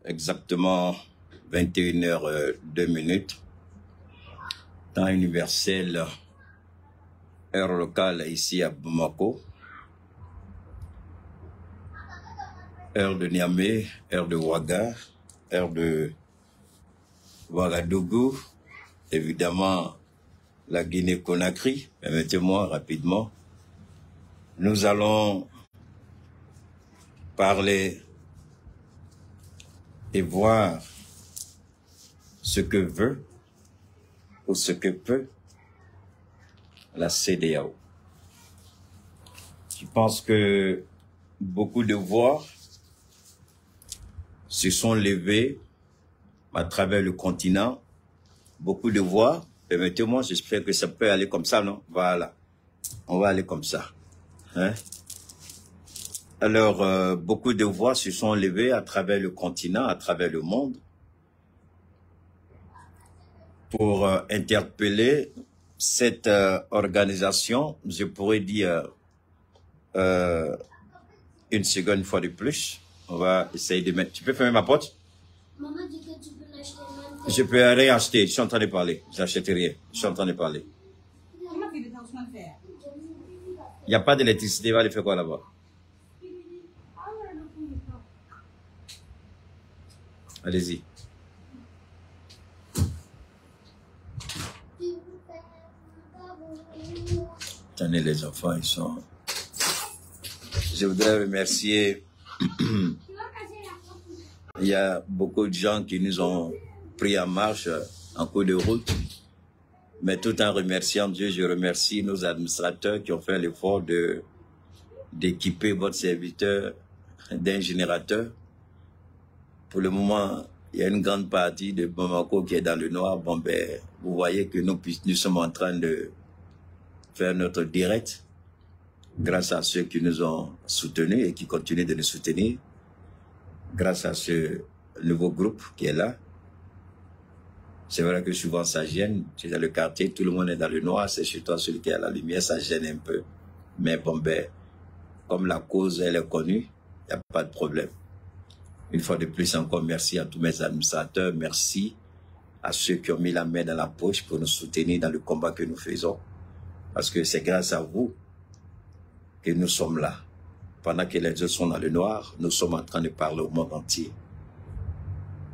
exactement 21h02, temps universel, heure locale ici à Bamako, heure de Niamey, heure de Ouaga, heure de Ouagadougou, évidemment la Guinée-Conakry. Permettez-moi rapidement. Nous allons parler et voir ce que veut ou ce que peut la CEDEAO. Je pense que beaucoup de voix se sont levées à travers le continent. Beaucoup de voix. Permettez-moi, j'espère que ça peut aller comme ça, non? Voilà. On va aller comme ça. Hein? Alors, beaucoup de voix se sont levées à travers le continent, à travers le monde, pour interpeller cette organisation, je pourrais dire une seconde fois de plus. On va essayer de mettre... Tu peux fermer ma porte? Maman dit que tu peux l'acheter maintenant. Je peux rien acheter, je suis en train de parler. J'achète rien, je suis en train de parler. Il n'y a pas d'électricité, il va aller faire quoi là-bas? Allez-y. Tenez les enfants, ils sont... Je voudrais remercier... Il y a beaucoup de gens qui nous ont pris en marche en cours de route. Mais tout en remerciant Dieu, je remercie nos administrateurs qui ont fait l'effort d'équiper votre serviteur d'un générateur. Pour le moment, il y a une grande partie de Bamako qui est dans le noir. Bon, ben, vous voyez que nous sommes en train de faire notre direct grâce à ceux qui nous ont soutenus et qui continuent de nous soutenir. Grâce à ce nouveau groupe qui est là. C'est vrai que souvent ça gêne. Tu es dans le quartier, tout le monde est dans le noir. C'est chez toi celui qui est à la lumière, ça gêne un peu. Mais bon, ben, comme la cause, elle est connue, il n'y a pas de problème. Une fois de plus encore, merci à tous mes administrateurs. Merci à ceux qui ont mis la main dans la poche pour nous soutenir dans le combat que nous faisons. Parce que c'est grâce à vous que nous sommes là. Pendant que les autres sont dans le noir, nous sommes en train de parler au monde entier.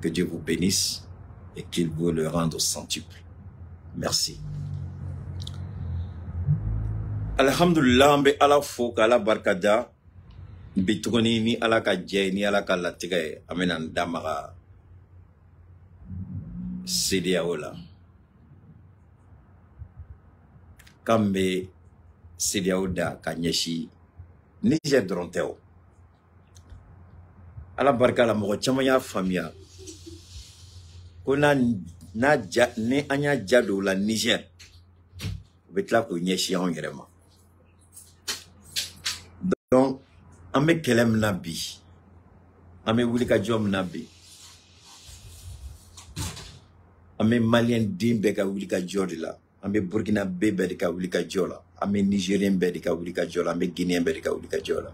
Que Dieu vous bénisse et qu'il vous le rende au centuple. Merci. Alhamdulillah, mbe ala fo ala barkada bitugoni ni ala ka jey ni ala ka latigay amena ndamara CEDEAO la. Kambe CEDEAO da ka ɲɛsi Niger dɔrɔn tɛ o. Ala barika la mɔgɔ caman y'a faamuya ko ni an y'a ja don o la Niger u bɛ tila k'o ɲɛsin anw yɛrɛ ma. Donc an bɛ kɛlɛ min na bi an bɛ wulikajɔ min na bi an bɛ Maliyɛn den bɛɛ ka wulikajɔ de la an bɛ Burkina bɛɛ de ka wulikajɔ la. An bɛ Nigérien bɛɛ de ka wulikajɔ la, an bɛ Guinéen bɛɛ de ka wulikajɔ la.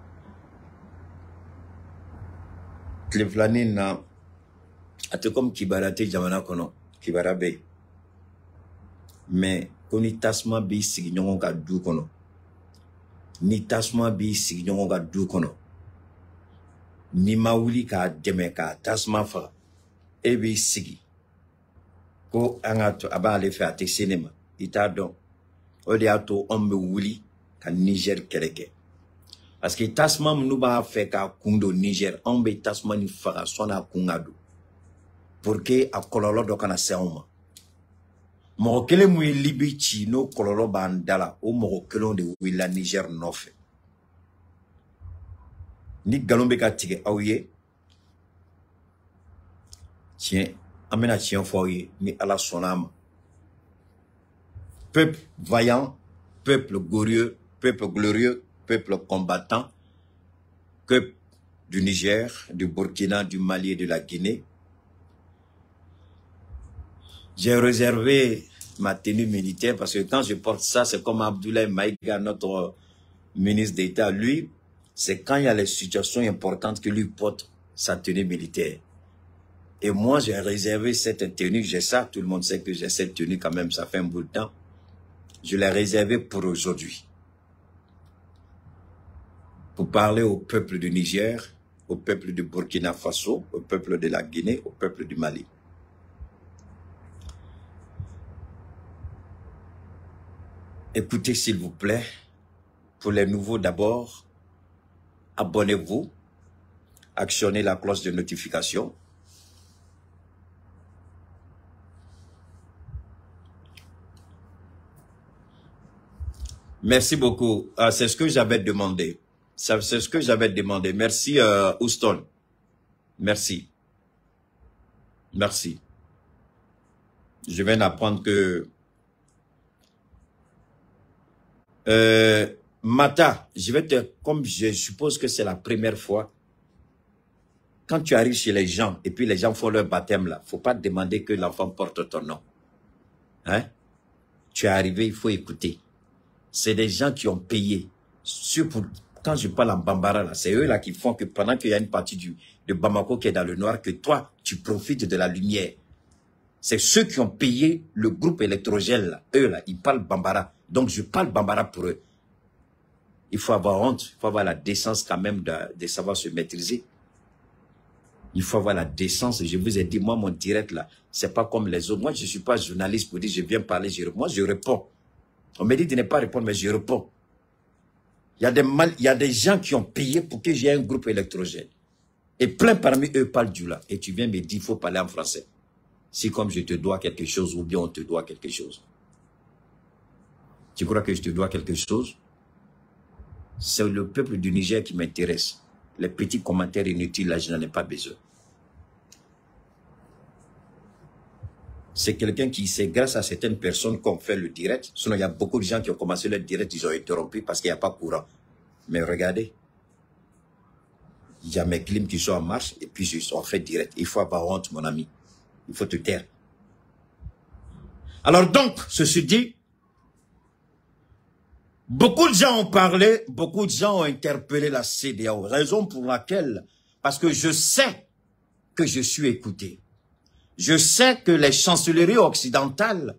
Tile filanin na, a tɛ comme kibaruya tɛ jamana kɔnɔ, kibaruya bɛ yen. Mais ko ni tasuma b'i sigi ɲɔgɔn ka du kɔnɔ, ni tasuma b'i sigi ɲɔgɔn ka du kɔnɔ, n'i ma wuli k'a dɛmɛ k'a tasuma faga, e b'i sigi ko an ka to a b'ale fɛ a tɛ se ne ma, i t'a dɔn. O de y'a to anw bɛ wuli ka Niger kɛlɛ kɛ. Parce que tasuma minnu b'a fɛ k'a kun don Niger, anw bɛ tasuma ni faga sɔnni a kun ka don. Pour que a kɔlɔlɔ dɔ kana se anw ma. Mɔgɔ kelen mun ye Libi ci n'o kɔlɔlɔ b'an da la, o mɔgɔ kelen de wulila Niger nɔfɛ. Ni nkalon bɛ ka tigɛ aw ye, tiɲɛ, an bɛna tiɲɛ fɔ aw ye ni Ala sɔnna a ma. Peuple vaillant, peuple glorieux, peuple combattant, peuple du Niger, du Burkina, du Mali et de la Guinée. J'ai réservé ma tenue militaire parce que quand je porte ça, c'est comme Abdoulaye Maïga, notre ministre d'État. Lui, c'est quand il y a les situations importantes que lui porte sa tenue militaire. Et moi, j'ai réservé cette tenue, j'ai ça, tout le monde sait que j'ai cette tenue quand même, ça fait un bout de temps. Je l'ai réservée pour aujourd'hui. Pour parler au peuple du Niger, au peuple du Burkina Faso, au peuple de la Guinée, au peuple du Mali. Écoutez s'il vous plaît, pour les nouveaux d'abord, abonnez-vous, actionnez la cloche de notification. Merci beaucoup. C'est ce que j'avais demandé. C'est ce que j'avais demandé. Merci, Houston. Merci. Merci. Je viens d'apprendre que... Mata, je vais te... Comme je suppose que c'est la première fois, quand tu arrives chez les gens, et puis les gens font leur baptême là, faut pas te demander que l'enfant porte ton nom. Hein? Tu es arrivé, il faut écouter. C'est des gens qui ont payé. Quand je parle en Bambara, là, c'est eux là qui font que pendant qu'il y a une partie de Bamako qui est dans le noir, que toi, tu profites de la lumière. C'est ceux qui ont payé le groupe électrogène, là. Eux là, ils parlent Bambara. Donc je parle Bambara pour eux. Il faut avoir honte, il faut avoir la décence quand même de savoir se maîtriser. Il faut avoir la décence. Je vous ai dit, moi, mon direct là, c'est pas comme les autres. Moi, je suis pas journaliste pour dire je viens parler, moi je réponds. On me dit de ne pas répondre, mais je réponds. Il y a des gens qui ont payé pour que j'ai un groupe électrogène. Et plein parmi eux parlent du là. Et tu viens me dire, il faut parler en français. Si comme je te dois quelque chose, ou bien on te doit quelque chose. Tu crois que je te dois quelque chose? C'est le peuple du Niger qui m'intéresse. Les petits commentaires inutiles, là, je n'en ai pas besoin. C'est quelqu'un qui sait, grâce à certaines personnes qu'on fait le direct. Sinon, il y a beaucoup de gens qui ont commencé le direct, ils ont interrompu parce qu'il n'y a pas courant. Mais regardez, il y a mes clims qui sont en marche et puis on fait direct. Il faut avoir honte, mon ami. Il faut te taire. Alors donc, ceci dit, beaucoup de gens ont parlé, beaucoup de gens ont interpellé la CEDEAO. Raison pour laquelle, parce que je sais que je suis écouté. Je sais que les chancelleries occidentales,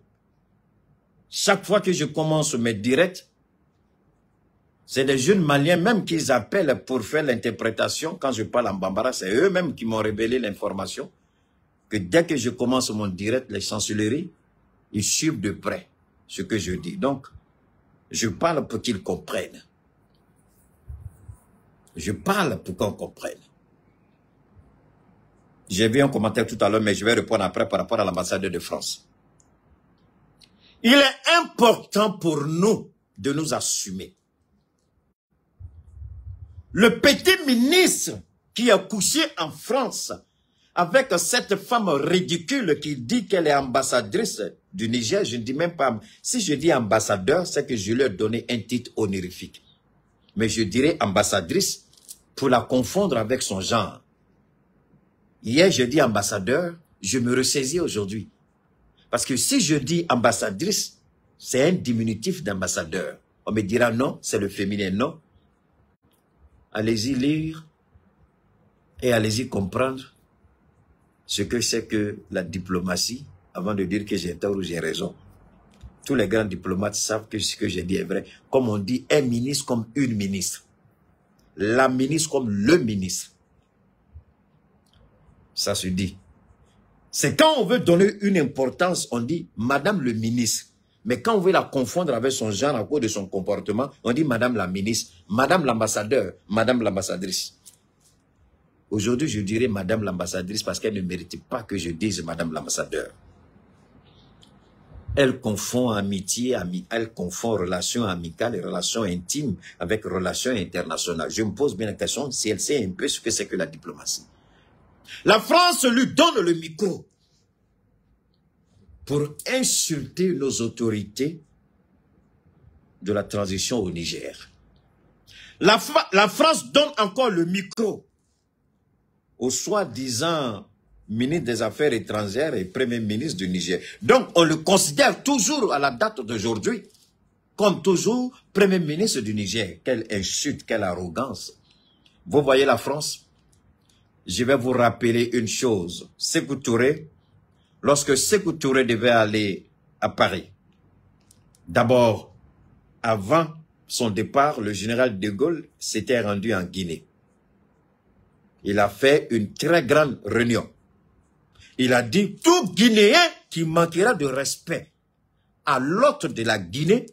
chaque fois que je commence mes directs, c'est des jeunes Maliens même qu'ils appellent pour faire l'interprétation. Quand je parle en Bambara, c'est eux-mêmes qui m'ont révélé l'information que dès que je commence mon direct, les chancelleries, ils suivent de près ce que je dis. Donc, je parle pour qu'ils comprennent. Je parle pour qu'on comprenne. J'ai vu un commentaire tout à l'heure, mais je vais répondre après par rapport à l'ambassadeur de France. Il est important pour nous de nous assumer. Le petit ministre qui a couché en France avec cette femme ridicule qui dit qu'elle est ambassadrice du Niger, je ne dis même pas, si je dis ambassadeur, c'est que je lui ai donné un titre honorifique. Mais je dirais ambassadrice pour la confondre avec son genre. Hier, je dis ambassadeur, je me ressaisis aujourd'hui. Parce que si je dis ambassadrice, c'est un diminutif d'ambassadeur. On me dira non, c'est le féminin, non. Allez-y lire et allez-y comprendre ce que c'est que la diplomatie, avant de dire que j'ai tort ou j'ai raison. Tous les grands diplomates savent que ce que j'ai dit est vrai. Comme on dit, un ministre comme une ministre. La ministre comme le ministre. Ça se dit. C'est quand on veut donner une importance, on dit Madame le ministre. Mais quand on veut la confondre avec son genre à cause de son comportement, on dit Madame la ministre, Madame l'ambassadeur, Madame l'ambassadrice. Aujourd'hui, je dirais Madame l'ambassadrice parce qu'elle ne mérite pas que je dise Madame l'ambassadeur. Elle confond amitié, elle confond relations amicales et relations intimes avec relations internationales. Je me pose bien la question si elle sait un peu ce que c'est que la diplomatie. La France lui donne le micro pour insulter nos autorités de la transition au Niger. La France donne encore le micro au soi-disant ministre des Affaires étrangères et premier ministre du Niger. Donc, on le considère toujours à la date d'aujourd'hui comme toujours premier ministre du Niger. Quelle insulte, quelle arrogance. Vous voyez la France? je vais vous rappeler une chose. Sékou Touré, lorsque Sékou Touré devait aller à Paris, d'abord, avant son départ, le général de Gaulle s'était rendu en Guinée. Il a fait une très grande réunion. Il a dit, tout Guinéen qui manquera de respect à l'hôte de la Guinée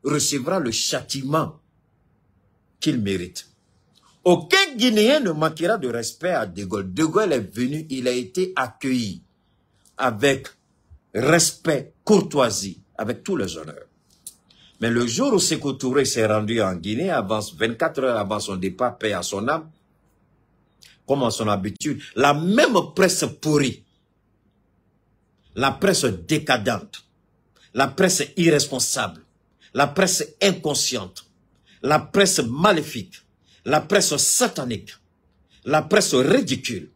recevra le châtiment qu'il mérite. Aucun Guinéen ne manquera de respect à De Gaulle. De Gaulle est venu, il a été accueilli avec respect, courtoisie, avec tous les honneurs. Mais le jour où Sékou Touré s'est rendu en Guinée, 24 heures avant son départ, paix à son âme, comme à son habitude, la même presse pourrie, la presse décadente, la presse irresponsable, la presse inconsciente, la presse maléfique, la presse satanique, la presse ridicule,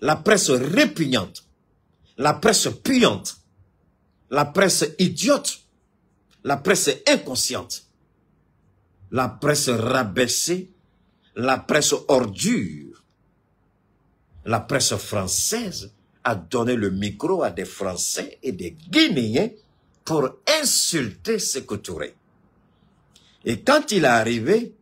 la presse répugnante, la presse puante, la presse idiote, la presse inconsciente, la presse rabaissée, la presse ordure, la presse française a donné le micro à des Français et des Guinéens pour insulter Sékou Touré. Et quand il est arrivé,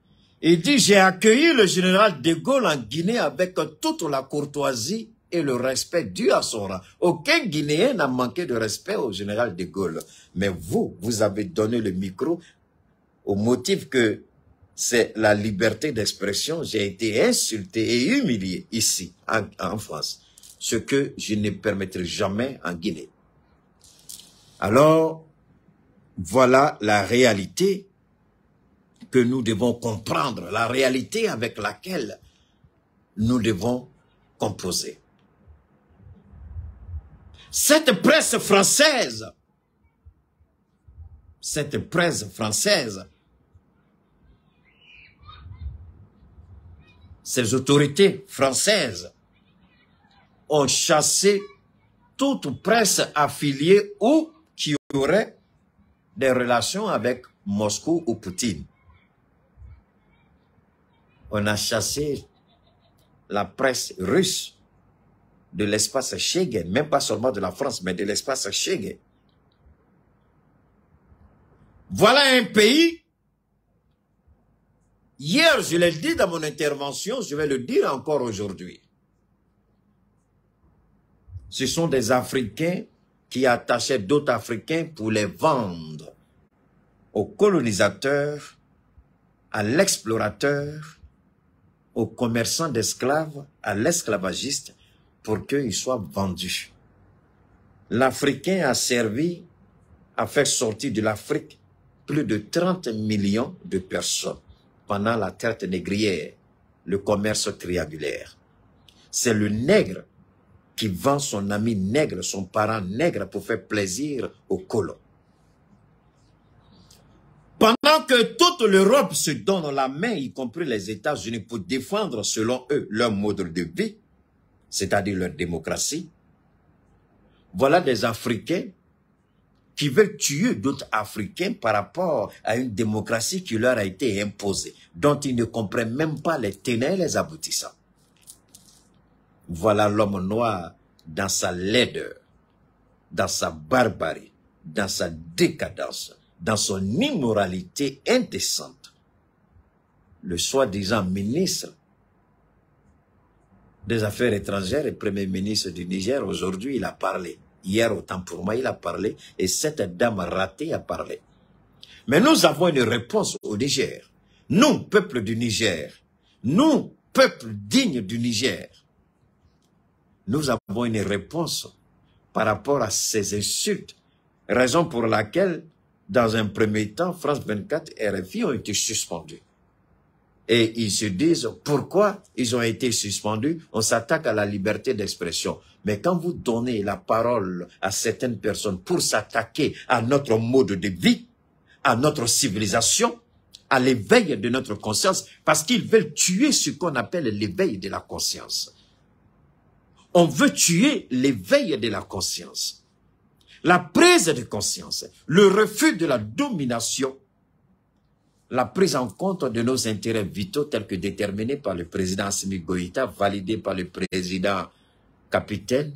il dit, j'ai accueilli le général de Gaulle en Guinée avec toute la courtoisie et le respect dû à son rang. Aucun Guinéen n'a manqué de respect au général de Gaulle. Mais vous avez donné le micro au motif que c'est la liberté d'expression. J'ai été insulté et humilié ici, en France. Ce que je ne permettrai jamais en Guinée. Alors, voilà la réalité que nous devons comprendre, la réalité avec laquelle nous devons composer. Cette presse française, ces autorités françaises ont chassé toute presse affiliée ou qui aurait des relations avec Moscou ou Poutine. On a chassé la presse russe de l'espace Schengen, même pas seulement de la France, mais de l'espace Schengen. Voilà un pays, hier je l'ai dit dans mon intervention, je vais le dire encore aujourd'hui. Ce sont des Africains qui attachaient d'autres Africains pour les vendre aux colonisateurs, à l'explorateur, aux commerçants d'esclaves, à l'esclavagiste, pour qu'ils soient vendus. L'Africain a servi à faire sortir de l'Afrique plus de 30 millions de personnes pendant la traite négrière, le commerce triangulaire. C'est le nègre qui vend son ami nègre, son parent nègre pour faire plaisir aux colons. Pendant que toute l'Europe se donne la main, y compris les États-Unis, pour défendre, selon eux, leur mode de vie, c'est-à-dire leur démocratie, voilà des Africains qui veulent tuer d'autres Africains par rapport à une démocratie qui leur a été imposée, dont ils ne comprennent même pas les tenants et les aboutissants. Voilà l'homme noir dans sa laideur, dans sa barbarie, dans sa décadence, dans son immoralité indécente. Le soi-disant ministre des Affaires étrangères et Premier ministre du Niger, aujourd'hui il a parlé. Hier, autant pour moi, il a parlé et cette dame ratée a parlé. Mais nous avons une réponse au Niger. Nous, peuple du Niger, nous, peuple digne du Niger, nous avons une réponse par rapport à ces insultes. Raison pour laquelle, dans un premier temps, France 24 et RFI ont été suspendus. Et ils se disent, pourquoi ils ont été suspendus? On s'attaque à la liberté d'expression. Mais quand vous donnez la parole à certaines personnes pour s'attaquer à notre mode de vie, à notre civilisation, à l'éveil de notre conscience, parce qu'ils veulent tuer ce qu'on appelle l'éveil de la conscience. On veut tuer l'éveil de la conscience. La prise de conscience, le refus de la domination la prise en compte de nos intérêts vitaux tels que déterminés par le président Assimi Goïta, validés par le président capitaine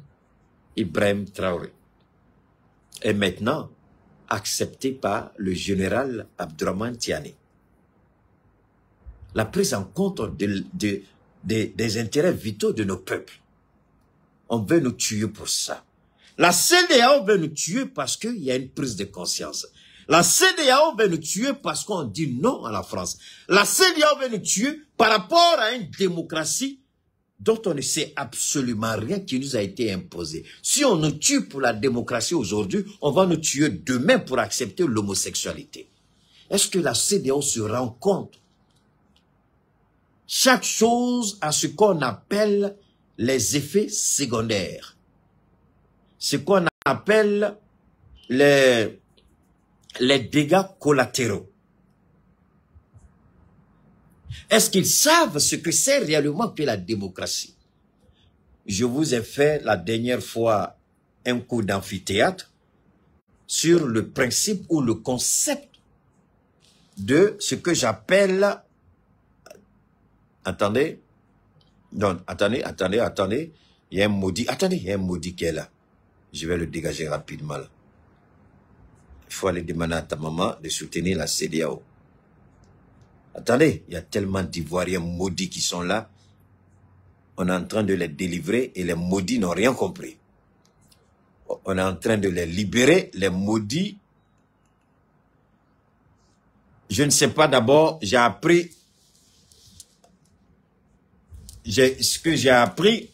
Ibrahim Traoré. Et maintenant, accepté par le général Abdourahmane Tiani. La prise en compte des intérêts vitaux de nos peuples. On veut nous tuer pour ça. La CEDEAO veut nous tuer parce qu'il y a une prise de conscience. La CEDEAO veut nous tuer parce qu'on dit non à la France. La CEDEAO veut nous tuer par rapport à une démocratie dont on ne sait absolument rien qui nous a été imposé. Si on nous tue pour la démocratie aujourd'hui, on va nous tuer demain pour accepter l'homosexualité. Est-ce que la CEDEAO se rend compte? Chaque chose a ce qu'on appelle les effets secondaires. Ce qu'on appelle les dégâts collatéraux. Est-ce qu'ils savent ce que c'est réellement que la démocratie? Je vous ai fait la dernière fois un cours d'amphithéâtre sur le principe ou le concept de ce que j'appelle... Attendez. Non, attendez. Il y a un maudit. Attendez, il y a un maudit qui est là. Je vais le dégager rapidement. Là. Il faut aller demander à ta maman de soutenir la CEDEAO. Attendez, il y a tellement d'Ivoiriens maudits qui sont là. On est en train de les délivrer et les maudits n'ont rien compris. On est en train de les libérer, les maudits. Je ne sais pas d'abord, j'ai appris... Ce que j'ai appris,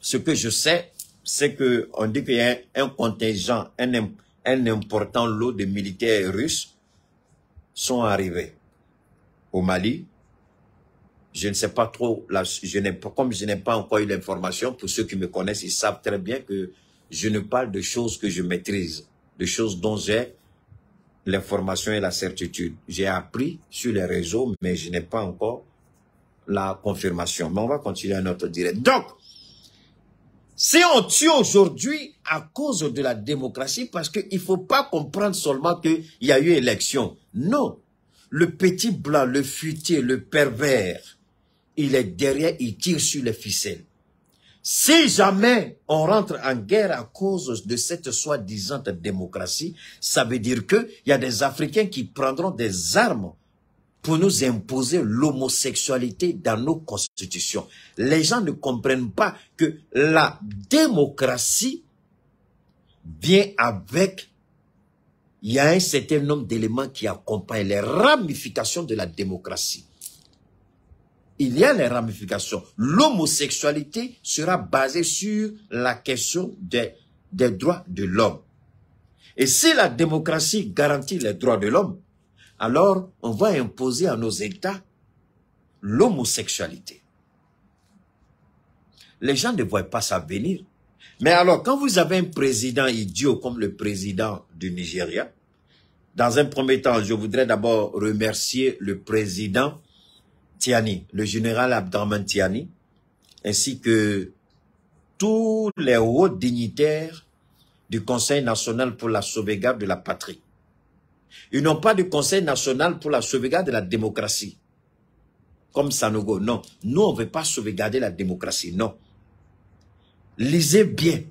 ce que je sais, c'est que on dit qu'il y a un contingent, un important lot de militaires russes sont arrivés au Mali. Je ne sais pas trop, comme je n'ai pas encore eu l'information, pour ceux qui me connaissent, ils savent très bien que je ne parle de choses que je maîtrise, de choses dont j'ai l'information et la certitude. J'ai appris sur les réseaux, mais je n'ai pas encore la confirmation. Mais on va continuer à notre direct. Donc, si on tue aujourd'hui à cause de la démocratie, parce qu'il ne faut pas comprendre seulement qu'il y a eu élection. Non. Le petit blanc, le futé, le pervers, il est derrière, il tire sur les ficelles. Si jamais on rentre en guerre à cause de cette soi-disant démocratie, ça veut dire qu'il y a des Africains qui prendront des armes pour nous imposer l'homosexualité dans nos constitutions. Les gens ne comprennent pas que la démocratie vient avec, il y a un certain nombre d'éléments qui accompagnent les ramifications de la démocratie. Il y a les ramifications. L'homosexualité sera basée sur la question des droits de l'homme. Et si la démocratie garantit les droits de l'homme, alors on va imposer à nos États l'homosexualité. Les gens ne voient pas ça venir. Mais alors, quand vous avez un président idiot comme le président du Nigeria, dans un premier temps, je voudrais d'abord remercier le président Tiani, le général Abdourahmane Tiani, ainsi que tous les hauts dignitaires du Conseil national pour la sauvegarde de la patrie. Ils n'ont pas de Conseil national pour la sauvegarde de la démocratie. Comme Sanogo, non. Nous, on ne veut pas sauvegarder la démocratie, non. Lisez bien.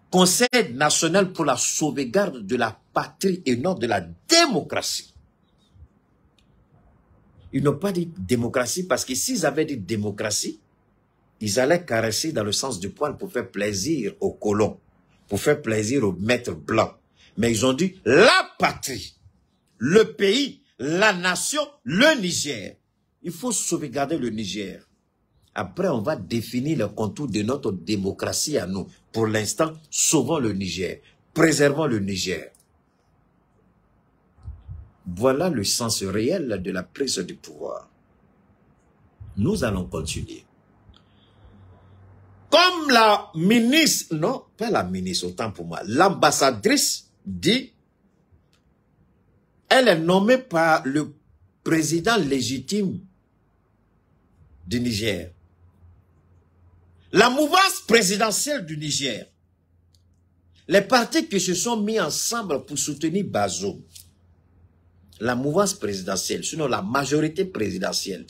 Conseil national pour la sauvegarde de la patrie et non de la démocratie. Ils n'ont pas dit démocratie parce que s'ils avaient dit démocratie, ils allaient caresser dans le sens du poil pour faire plaisir aux colons, pour faire plaisir aux maîtres blancs. Mais ils ont dit la patrie. Le pays, la nation, le Niger. Il faut sauvegarder le Niger. Après, on va définir le contour de notre démocratie à nous. Pour l'instant, sauvons le Niger. Préservons le Niger. Voilà le sens réel de la prise du pouvoir. Nous allons continuer. Comme la ministre, non, pas la ministre, autant pour moi, l'ambassadrice dit, elle est nommée par le président légitime du Niger. La mouvance présidentielle du Niger, les partis qui se sont mis ensemble pour soutenir Bazoum, la mouvance présidentielle, sinon la majorité présidentielle,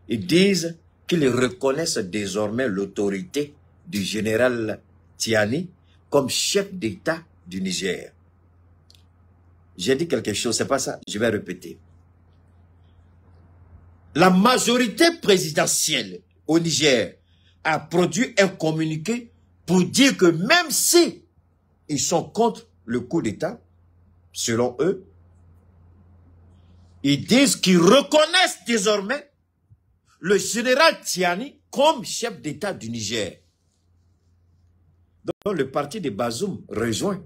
ils disent qu'ils reconnaissent désormais l'autorité du général Tiani comme chef d'État du Niger. J'ai dit quelque chose, c'est pas ça, je vais répéter. La majorité présidentielle au Niger a produit un communiqué pour dire que même si ils sont contre le coup d'État, selon eux, ils disent qu'ils reconnaissent désormais le Tiani comme chef d'État du Niger. Donc le parti de Bazoum rejoint.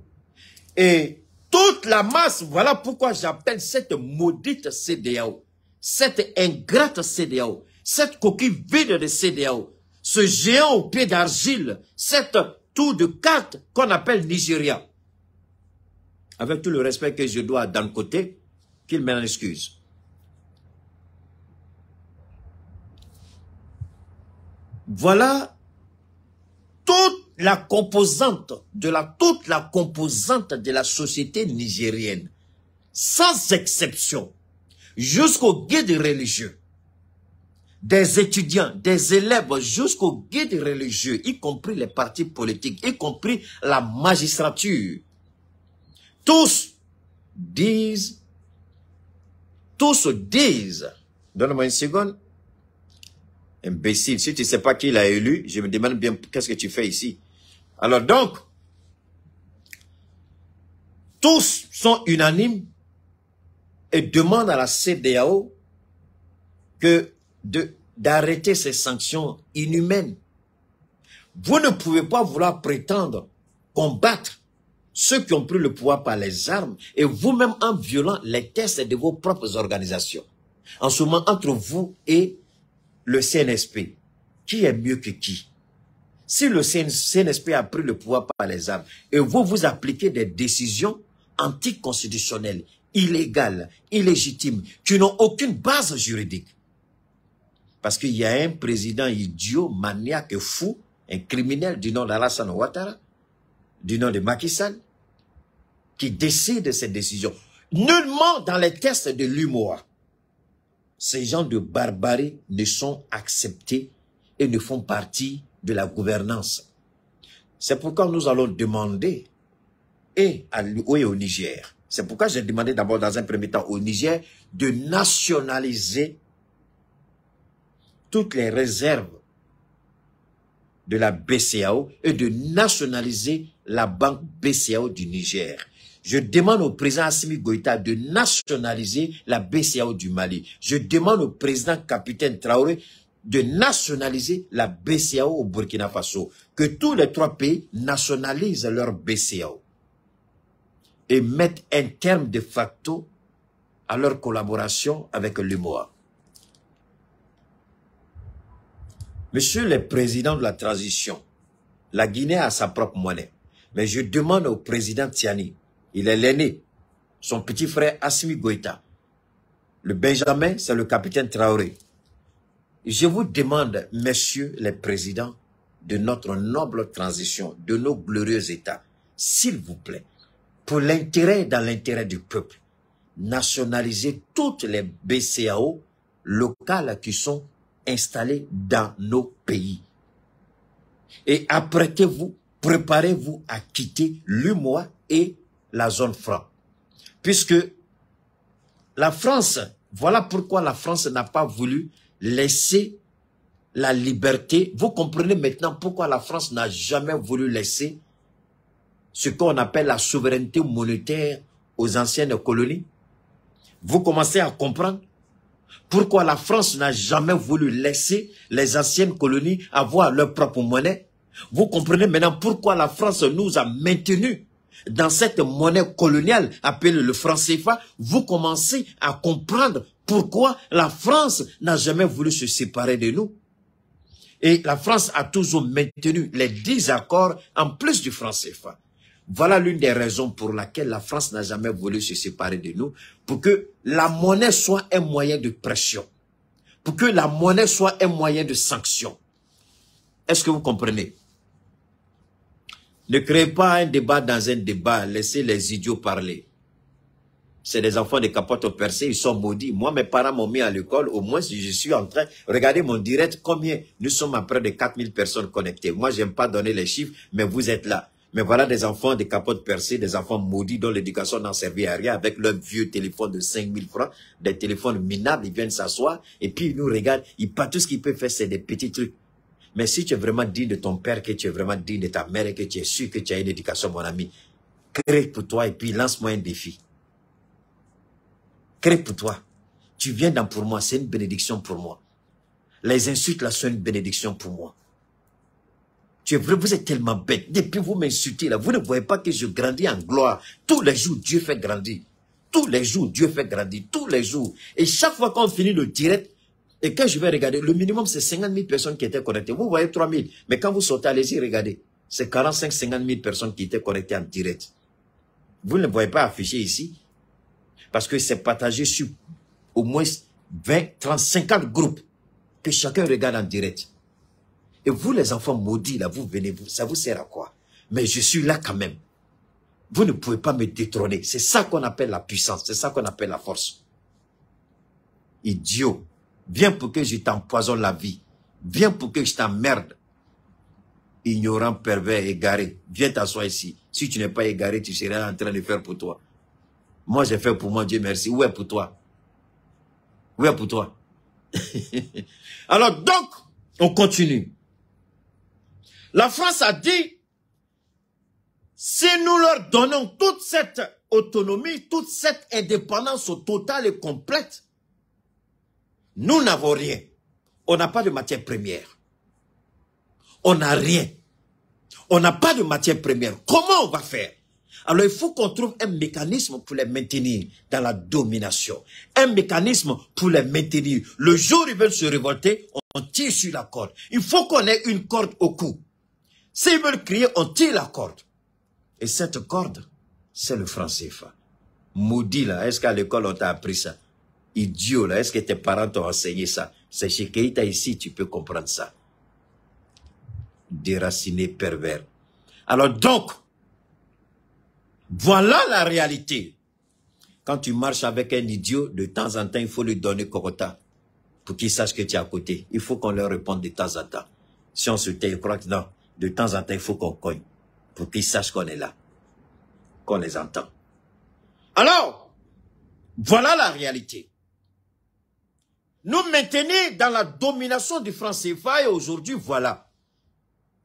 Et toute la masse, voilà pourquoi j'appelle cette maudite CEDEAO, cette ingrate CEDEAO, cette coquille vide de CEDEAO, ce géant au pied d'argile, cette tour de carte qu'on appelle Nigeria. Avec tout le respect que je dois d'un côté, qu'il m'en excuse. Voilà toute la composante de la société nigérienne, sans exception, jusqu'aux guides religieux, des étudiants, des élèves, jusqu'aux guides religieux, y compris les partis politiques, y compris la magistrature. Tous disent, donne-moi une seconde, imbécile, si tu ne sais pas qui l'a élu, je me demande bien qu'est-ce que tu fais ici. Alors donc, tous sont unanimes et demandent à la CEDEAO d'arrêter ces sanctions inhumaines. Vous ne pouvez pas vouloir prétendre combattre ceux qui ont pris le pouvoir par les armes et vous-même en violant les tests de vos propres organisations. En ce moment, entre vous et le CNSP, qui est mieux que qui? Si le CNSP a pris le pouvoir par les armes et vous appliquez des décisions anticonstitutionnelles, illégales, illégitimes, qui n'ont aucune base juridique. Parce qu'il y a un président idiot, maniaque, fou, un criminel du nom d'Alassane Ouattara, du nom de Macky Sall, qui décide de ces décisions. Nullement dans les tests de l'UMOA. Ces gens de barbarie ne sont acceptés et ne font partie de la gouvernance. C'est pourquoi nous allons demander au Niger. C'est pourquoi j'ai demandé d'abord dans un premier temps au Niger de nationaliser toutes les réserves de la BCEAO et de nationaliser la banque BCEAO du Niger. Je demande au président Assimi Goïta de nationaliser la BCEAO du Mali. Je demande au président capitaine Traoré de nationaliser la BCEAO au Burkina Faso. Que tous les trois pays nationalisent leur BCEAO et mettent un terme de facto à leur collaboration avec l'UMOA. Monsieur le président de la transition, la Guinée a sa propre monnaie. Mais je demande au président Tiani, il est l'aîné, son petit frère Assimi Goïta. Le Benjamin, c'est le capitaine Traoré. Je vous demande, messieurs les présidents de notre noble transition, de nos glorieux États, s'il vous plaît, pour l'intérêt, dans l'intérêt du peuple, nationalisez toutes les BCEAO locales qui sont installées dans nos pays. Et apprêtez-vous, préparez-vous à quitter l'UMOA et la zone franc. Puisque la France, voilà pourquoi la France n'a pas voulu laisser la liberté. Vous comprenez maintenant pourquoi la France n'a jamais voulu laisser ce qu'on appelle la souveraineté monétaire aux anciennes colonies. Vous commencez à comprendre pourquoi la France n'a jamais voulu laisser les anciennes colonies avoir leur propre monnaie. Vous comprenez maintenant pourquoi la France nous a maintenus dans cette monnaie coloniale appelée le franc CFA. Vous commencez à comprendre pourquoi la France n'a jamais voulu se séparer de nous. Et la France a toujours maintenu les 10 accords en plus du franc CFA. Voilà l'une des raisons pour laquelle la France n'a jamais voulu se séparer de nous, pour que la monnaie soit un moyen de pression, pour que la monnaie soit un moyen de sanction. Est-ce que vous comprenez? Ne créez pas un débat dans un débat, laissez les idiots parler. C'est des enfants de capotes percées, ils sont maudits. Moi, mes parents m'ont mis à l'école, au moins si je suis en train, regardez mon direct, combien, nous sommes à près de 4000 personnes connectées. Moi, j'aime pas donner les chiffres, mais vous êtes là. Mais voilà des enfants de capotes percées, des enfants maudits dont l'éducation n'en servait à rien, avec leur vieux téléphone de 5000 francs, des téléphones minables, ils viennent s'asseoir, et puis ils nous regardent, pas tout ce qu'ils peuvent faire, c'est des petits trucs. Mais si tu es vraiment digne de ton père, que tu es vraiment digne de ta mère, et que tu es sûr que tu as une éducation, mon ami, crée pour toi, et puis lance-moi un défi. Crée pour toi. Tu viens dans pour moi, c'est une bénédiction pour moi. Les insultes là sont une bénédiction pour moi. Vous êtes tellement bête. Depuis vous m'insultez là, vous ne voyez pas que je grandis en gloire. Tous les jours, Dieu fait grandir. Tous les jours, Dieu fait grandir. Tous les jours. Et chaque fois qu'on finit le direct, et quand je vais regarder, le minimum c'est 50 000 personnes qui étaient connectées. Vous voyez 3 000. Mais quand vous sortez, allez-y, regardez. C'est 45-50 000 personnes qui étaient connectées en direct. Vous ne le voyez pas affiché ici. Parce que c'est partagé sur au moins 20, 30, 50 groupes que chacun regarde en direct. Et vous, les enfants maudits, là, vous venez, ça vous sert à quoi? Mais je suis là quand même. Vous ne pouvez pas me détrôner. C'est ça qu'on appelle la puissance. C'est ça qu'on appelle la force. Idiot. Viens pour que je t'empoisonne la vie. Viens pour que je t'emmerde. Ignorant, pervers, égaré. Viens t'asseoir ici. Si tu n'es pas égaré, tu serais en train de faire pour toi. Moi, j'ai fait pour moi, Dieu merci. Où est pour toi? Où est pour toi? Alors, donc, on continue. La France a dit, si nous leur donnons toute cette autonomie, toute cette indépendance totale et complète, nous n'avons rien. On n'a pas de matière première. On n'a rien. On n'a pas de matière première. Comment on va faire? Alors, il faut qu'on trouve un mécanisme pour les maintenir dans la domination. Un mécanisme pour les maintenir. Le jour où ils veulent se révolter, on tire sur la corde. Il faut qu'on ait une corde au cou. S'ils veulent crier, on tire la corde. Et cette corde, c'est le franc CFA. Maudit là, est-ce qu'à l'école on t'a appris ça? Idiot là, est-ce que tes parents t'ont enseigné ça? C'est chez Keïta ici, tu peux comprendre ça. Déraciné, pervers. Alors donc, voilà la réalité. Quand tu marches avec un idiot, de temps en temps, il faut lui donner Corota pour qu'il sache que tu es à côté. Il faut qu'on leur réponde de temps en temps. Si on se tait, je crois que non. De temps en temps, il faut qu'on cogne pour qu'ils sachent qu'on est là, qu'on les entend. Alors, voilà la réalité. Nous maintenir dans la domination du franc CFA et aujourd'hui, voilà.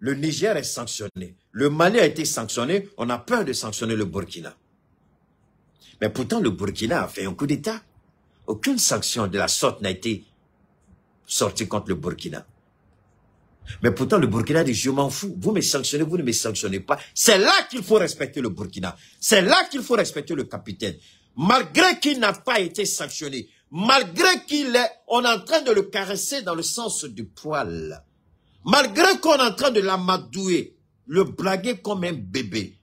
Le Niger est sanctionné. Le Mali a été sanctionné. On a peur de sanctionner le Burkina. Mais pourtant, le Burkina a fait un coup d'État. Aucune sanction de la sorte n'a été sortie contre le Burkina. Mais pourtant, le Burkina dit, je m'en fous. Vous me sanctionnez, vous ne me sanctionnez pas. C'est là qu'il faut respecter le Burkina. C'est là qu'il faut respecter le capitaine. Malgré qu'il n'a pas été sanctionné, malgré on est en train de le caresser dans le sens du poil, malgré qu'on est en train de l'amadouer, le blaguer comme un bébé,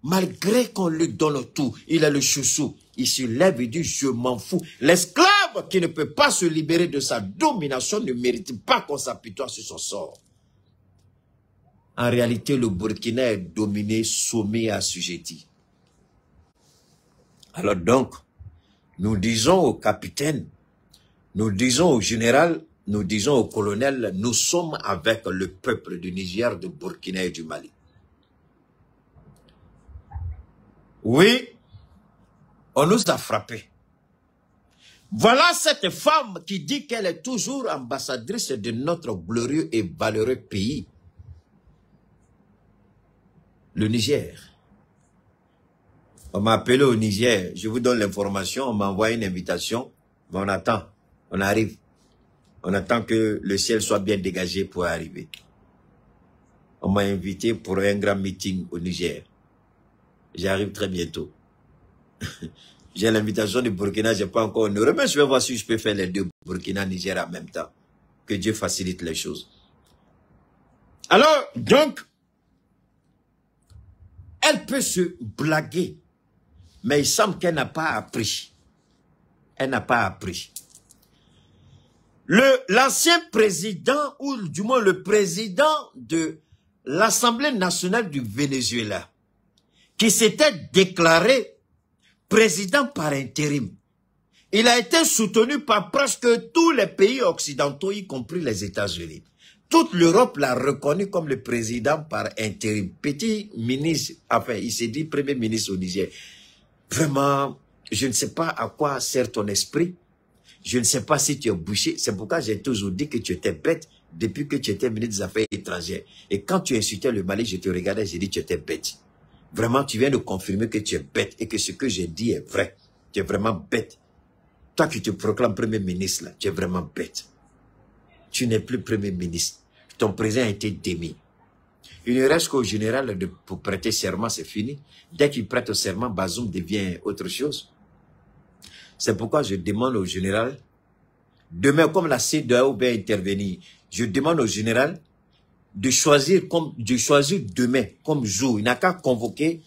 malgré qu'on lui donne tout, il a le chouchou, il se lève et dit, je m'en fous. L'esclave qui ne peut pas se libérer de sa domination ne mérite pas qu'on s'apitoie sur son sort. En réalité, le Burkina est dominé, sommé, assujetti. Alors donc, nous disons au capitaine, nous disons au général, nous disons au colonel, nous sommes avec le peuple du Niger, du Burkina et du Mali. Oui, on nous a frappés. Voilà cette femme qui dit qu'elle est toujours ambassadrice de notre glorieux et valeureux pays. Le Niger. On m'a appelé au Niger, je vous donne l'information, on m'a envoyé une invitation, mais on attend, on arrive. On attend que le ciel soit bien dégagé pour arriver. On m'a invité pour un grand meeting au Niger. J'arrive très bientôt. J'ai l'invitation du Burkina, je n'ai pas encore honoré, mais je vais voir si je peux faire les deux Burkina-Niger en même temps. Que Dieu facilite les choses. Alors, donc, elle peut se blaguer, mais il semble qu'elle n'a pas appris. Elle n'a pas appris. L'ancien président, ou du moins le président de l'Assemblée nationale du Venezuela, qui s'était déclaré président par intérim. Il a été soutenu par presque tous les pays occidentaux, y compris les États-Unis. Toute l'Europe l'a reconnu comme le président par intérim. Petit ministre, enfin, il s'est dit premier ministre au Niger. Vraiment, je ne sais pas à quoi sert ton esprit. Je ne sais pas si tu es bouché. C'est pourquoi j'ai toujours dit que tu étais bête depuis que tu étais ministre des Affaires étrangères. Et quand tu insultais le Mali, je te regardais, j'ai dit tu étais bête. Vraiment, tu viens de confirmer que tu es bête et que ce que j'ai dit est vrai. Tu es vraiment bête. Toi qui te proclames premier ministre, là, tu es vraiment bête. Tu n'es plus premier ministre. Ton président a été démis. Il ne reste qu'au général pour prêter serment, c'est fini. Dès qu'il prête au serment, Bazoum devient autre chose. C'est pourquoi je demande au général, demain, comme la CEDEAO va intervenir, je demande au général de choisir demain comme jour. Il n'a qu'à convoquer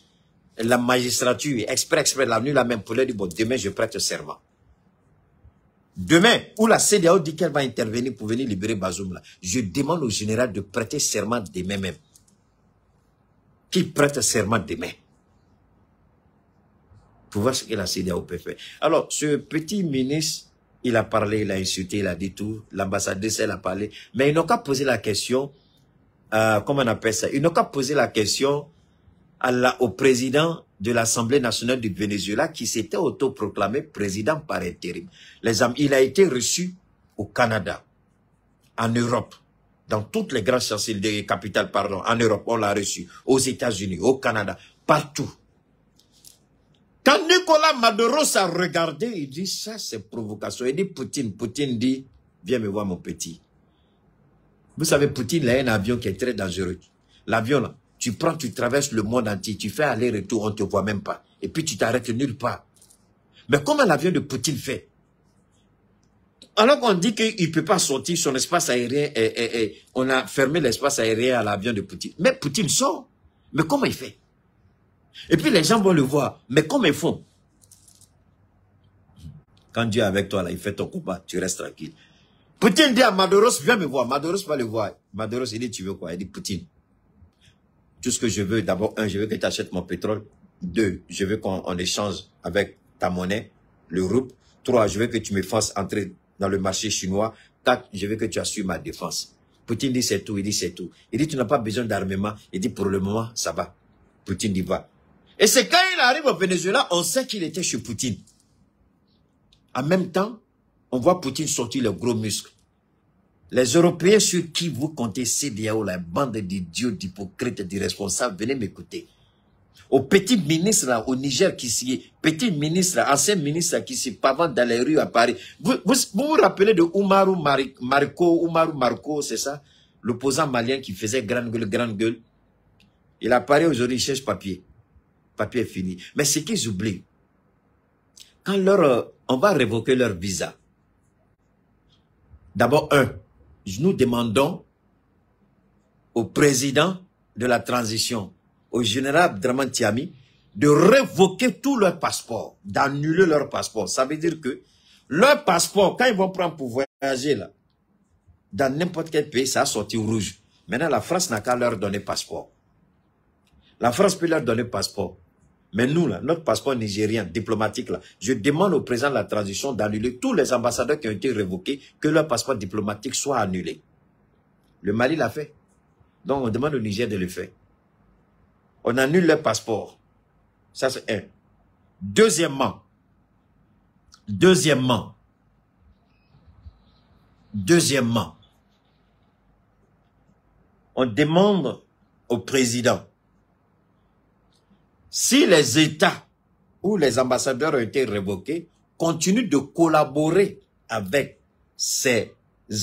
la magistrature, exprès, la nuit, la même pour leur dire, bon, demain, je prête serment. Demain, où la CEDEAO dit qu'elle va intervenir pour venir libérer Bazoum, là, je demande au général de prêter serment demain même. Qu'il prête serment demain. Pour voir ce que la CEDEAO peut faire. Alors, ce petit ministre, il a parlé, il a insulté, il a dit tout. L'ambassadrice, elle a parlé. Mais ils n'ont qu'à poser la question, comment on appelle ça? Ils n'ont qu'à poser la question au président de l'Assemblée nationale du Venezuela qui s'était autoproclamé président par intérim. Il a été reçu au Canada, en Europe, dans toutes les grandes chancelleries, capitales, pardon, en Europe, on l'a reçu, aux États-Unis, au Canada, partout. Quand Nicolas Maduro s'est regardé, il dit, ça c'est provocation. Il dit, Poutine dit, viens me voir mon petit. Vous savez, Poutine, il a un avion qui est très dangereux. L'avion là, tu prends, tu traverses le monde entier, tu fais aller-retour, on ne te voit même pas. Et puis tu t'arrêtes nulle part. Mais comment l'avion de Poutine fait? Alors qu'on dit qu'il ne peut pas sortir son espace aérien, on a fermé l'espace aérien à l'avion de Poutine. Mais Poutine sort. Mais comment il fait? Et puis les gens vont le voir. Mais comment ils font? Quand Dieu est avec toi, là, il fait ton combat, tu restes tranquille. Poutine dit à Maduros, viens me voir. Maduros va le voir. Maduros, il dit, tu veux quoi? Il dit, Poutine. Tout ce que je veux, d'abord, 1, je veux que tu achètes mon pétrole. 2, je veux qu'on échange avec ta monnaie, le rouble. 3, je veux que tu me fasses entrer dans le marché chinois. 4, je veux que tu assures ma défense. Poutine dit c'est tout, il dit c'est tout. Il dit tu n'as pas besoin d'armement. Il dit pour le moment, ça va. Poutine dit va. Et c'est quand il arrive au Venezuela, on sait qu'il était chez Poutine. En même temps, on voit Poutine sortir les gros muscles. Les Européens sur qui vous comptez CEDEAO, la bande d'idiots, d'hypocrites, d'irresponsables, venez m'écouter. Au petit ministre là, au Niger qui s'y petit ministre, ancien ministre qui s'y pavane dans les rues à Paris. Vous rappelez de Oumarou Marco, c'est ça? L'opposant malien qui faisait grande gueule. Il apparaît aujourd'hui, il cherche papier. Papier est fini. Mais ce qu'ils oublient, quand on va révoquer leur visa, d'abord, nous demandons au président de la transition, au général Draman Tiami, de révoquer tout leur passeport, d'annuler leur passeport. Ça veut dire que leur passeport, quand ils vont prendre pour voyager là, dans n'importe quel pays, ça a sorti rouge. Maintenant, la France n'a qu'à leur donner passeport. La France peut leur donner passeport. Mais nous, là, notre passeport nigérien, diplomatique, là, je demande au président de la transition d'annuler tous les ambassadeurs qui ont été révoqués, que leur passeport diplomatique soit annulé. Le Mali l'a fait. Donc, on demande au Niger de le faire. On annule leur passeport. Ça, c'est 1. Deuxièmement, on demande au président, si les États où les ambassadeurs ont été révoqués continuent de collaborer avec ces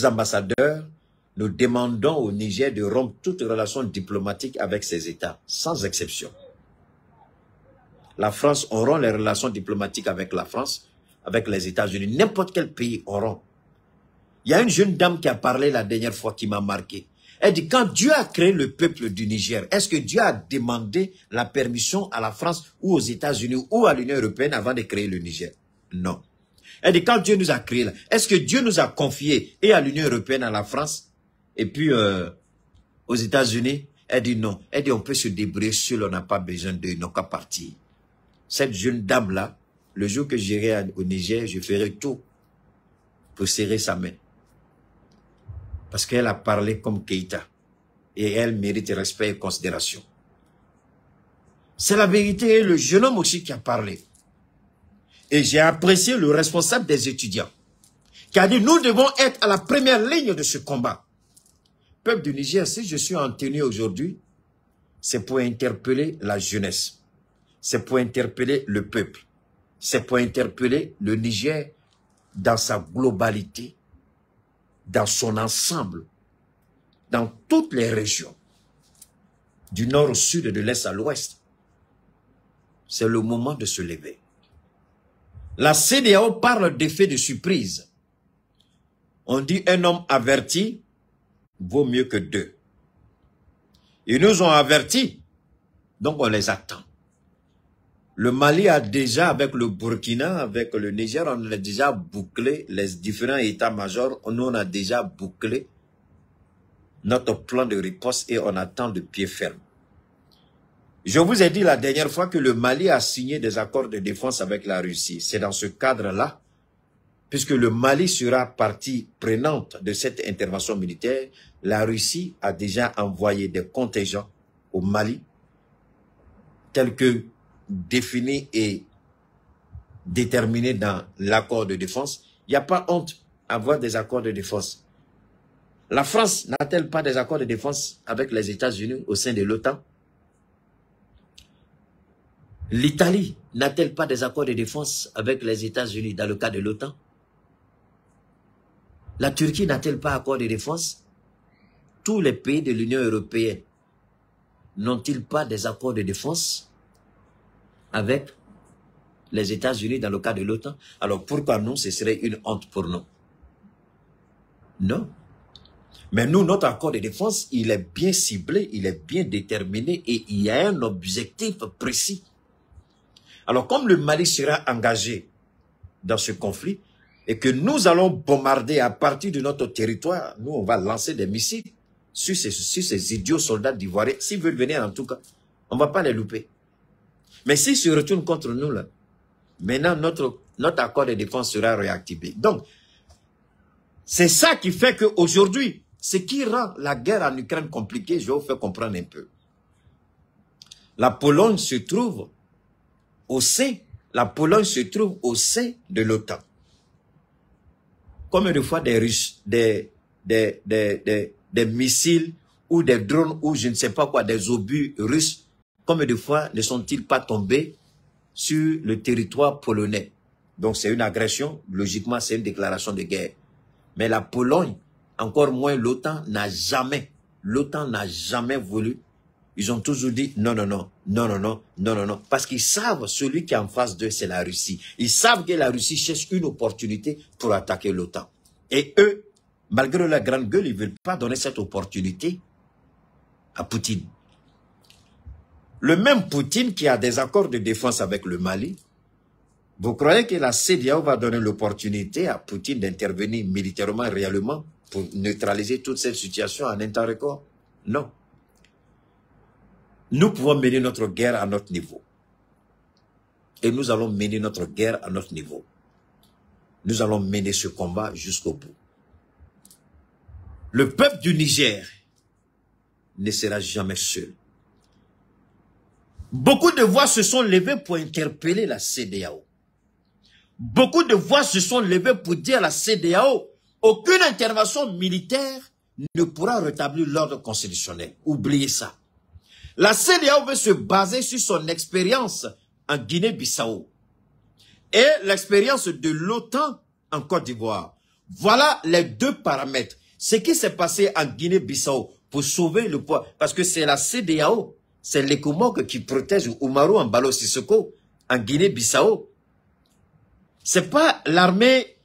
ambassadeurs, nous demandons au Niger de rompre toute relation diplomatique avec ces États, sans exception. La France, on rompt les relations diplomatiques avec la France, avec les États-Unis, n'importe quel pays, on rompt. Il y a une jeune dame qui a parlé la dernière fois qui m'a marqué. Elle dit, quand Dieu a créé le peuple du Niger, est-ce que Dieu a demandé la permission à la France ou aux États-Unis ou à l'Union européenne avant de créer le Niger? Non. Elle dit, quand Dieu nous a créé, est-ce que Dieu nous a confié et à l'Union européenne, à la France, et puis aux États-Unis? Elle dit non. Elle dit, on peut se débrouiller seul, on n'a pas besoin d'eux, ils n'ont qu'à partir. Cette jeune dame-là, le jour que j'irai au Niger, je ferai tout pour serrer sa main. Parce qu'elle a parlé comme Keïta. Et elle mérite respect et considération. C'est la vérité, et le jeune homme aussi qui a parlé. Et j'ai apprécié le responsable des étudiants, qui a dit, nous devons être à la première ligne de ce combat. Peuple du Niger, si je suis en tenue aujourd'hui, c'est pour interpeller la jeunesse. C'est pour interpeller le peuple. C'est pour interpeller le Niger dans sa globalité, dans son ensemble, dans toutes les régions, du nord au sud et de l'est à l'ouest. C'est le moment de se lever. La CEDEAO parle d'effet de surprise. On dit un homme averti vaut mieux que deux. Ils nous ont avertis, donc on les attend. Le Mali a déjà, avec le Burkina, avec le Niger, on a déjà bouclé les différents états-majors. Nous, on a déjà bouclé notre plan de riposte et on attend de pied ferme. Je vous ai dit la dernière fois que le Mali a signé des accords de défense avec la Russie. C'est dans ce cadre-là, puisque le Mali sera partie prenante de cette intervention militaire, la Russie a déjà envoyé des contingents au Mali, tels que définis et déterminés dans l'accord de défense. Il n'y a pas honte à avoir des accords de défense. La France n'a-t-elle pas des accords de défense avec les États-Unis au sein de l'OTAN? L'Italie n'a-t-elle pas des accords de défense avec les États-Unis dans le cas de l'OTAN? La Turquie n'a-t-elle pas accord de défense? Tous les pays de l'Union européenne n'ont-ils pas des accords de défense avec les États-Unis dans le cas de l'OTAN? Alors pourquoi nous, ce serait une honte pour nous? Non. Mais nous, notre accord de défense, il est bien ciblé, il est bien déterminé et il y a un objectif précis. Alors comme le Mali sera engagé dans ce conflit et que nous allons bombarder à partir de notre territoire, nous on va lancer des missiles sur ces idiots soldats d'Ivoiriens. S'ils veulent venir en tout cas, on ne va pas les louper. Mais s'ils se retournent contre nous, là, maintenant notre accord de défense sera réactivé. Donc, c'est ça qui fait qu'aujourd'hui, ce qui rend la guerre en Ukraine compliquée, je vais vous faire comprendre un peu. La Pologne se trouve au sein de l'OTAN. Combien de fois des Russes, des missiles ou des drones ou je ne sais pas quoi, des obus russes, combien de fois ne sont-ils pas tombés sur le territoire polonais? Donc c'est une agression, logiquement c'est une déclaration de guerre. Mais la Pologne, encore moins l'OTAN, n'a jamais voulu. Ils ont toujours dit non, non, non, non, non, non, non, non, non. Parce qu'ils savent, celui qui est en face d'eux, c'est la Russie. Ils savent que la Russie cherche une opportunité pour attaquer l'OTAN. Et eux, malgré la grande gueule, ils ne veulent pas donner cette opportunité à Poutine. Le même Poutine qui a des accords de défense avec le Mali, vous croyez que la CEDEAO va donner l'opportunité à Poutine d'intervenir militairement, réellement, pour neutraliser toute cette situation en un temps record? Non. Nous pouvons mener notre guerre à notre niveau. Et nous allons mener notre guerre à notre niveau. Nous allons mener ce combat jusqu'au bout. Le peuple du Niger ne sera jamais seul. Beaucoup de voix se sont levées pour interpeller la CEDEAO. Beaucoup de voix se sont levées pour dire à la CEDEAO, aucune intervention militaire ne pourra rétablir l'ordre constitutionnel. Oubliez ça. La CEDEAO veut se baser sur son expérience en Guinée-Bissau et l'expérience de l'OTAN en Côte d'Ivoire. Voilà les deux paramètres. Ce qui s'est passé en Guinée-Bissau pour sauver le poids, parce que c'est la CEDEAO, c'est l'ECOMOG qui protège Umaru Embalo Sissoko en Guinée-Bissau. C'est pas l'armée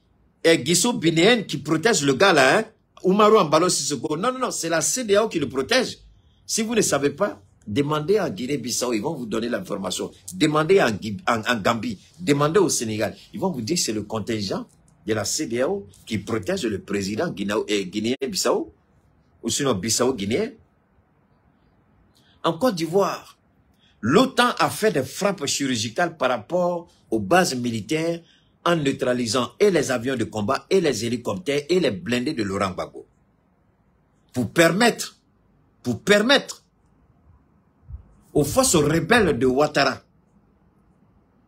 guisso-binéenne qui protège le gars là, hein? Umaru Embalo Sissoko. Non, non, non, c'est la CEDEAO qui le protège. Si vous ne savez pas, demandez en Guinée-Bissau, ils vont vous donner l'information. Demandez en Gambie, demandez au Sénégal. Ils vont vous dire que c'est le contingent de la CEDEAO qui protège le président guinéen-Bissau, ou sinon Bissau-Guinéen. En Côte d'Ivoire, L'OTAN a fait des frappes chirurgicales par rapport aux bases militaires en neutralisant et les avions de combat et les hélicoptères et les blindés de Laurent Gbagbo. Pour permettre aux forces rebelles de Ouattara,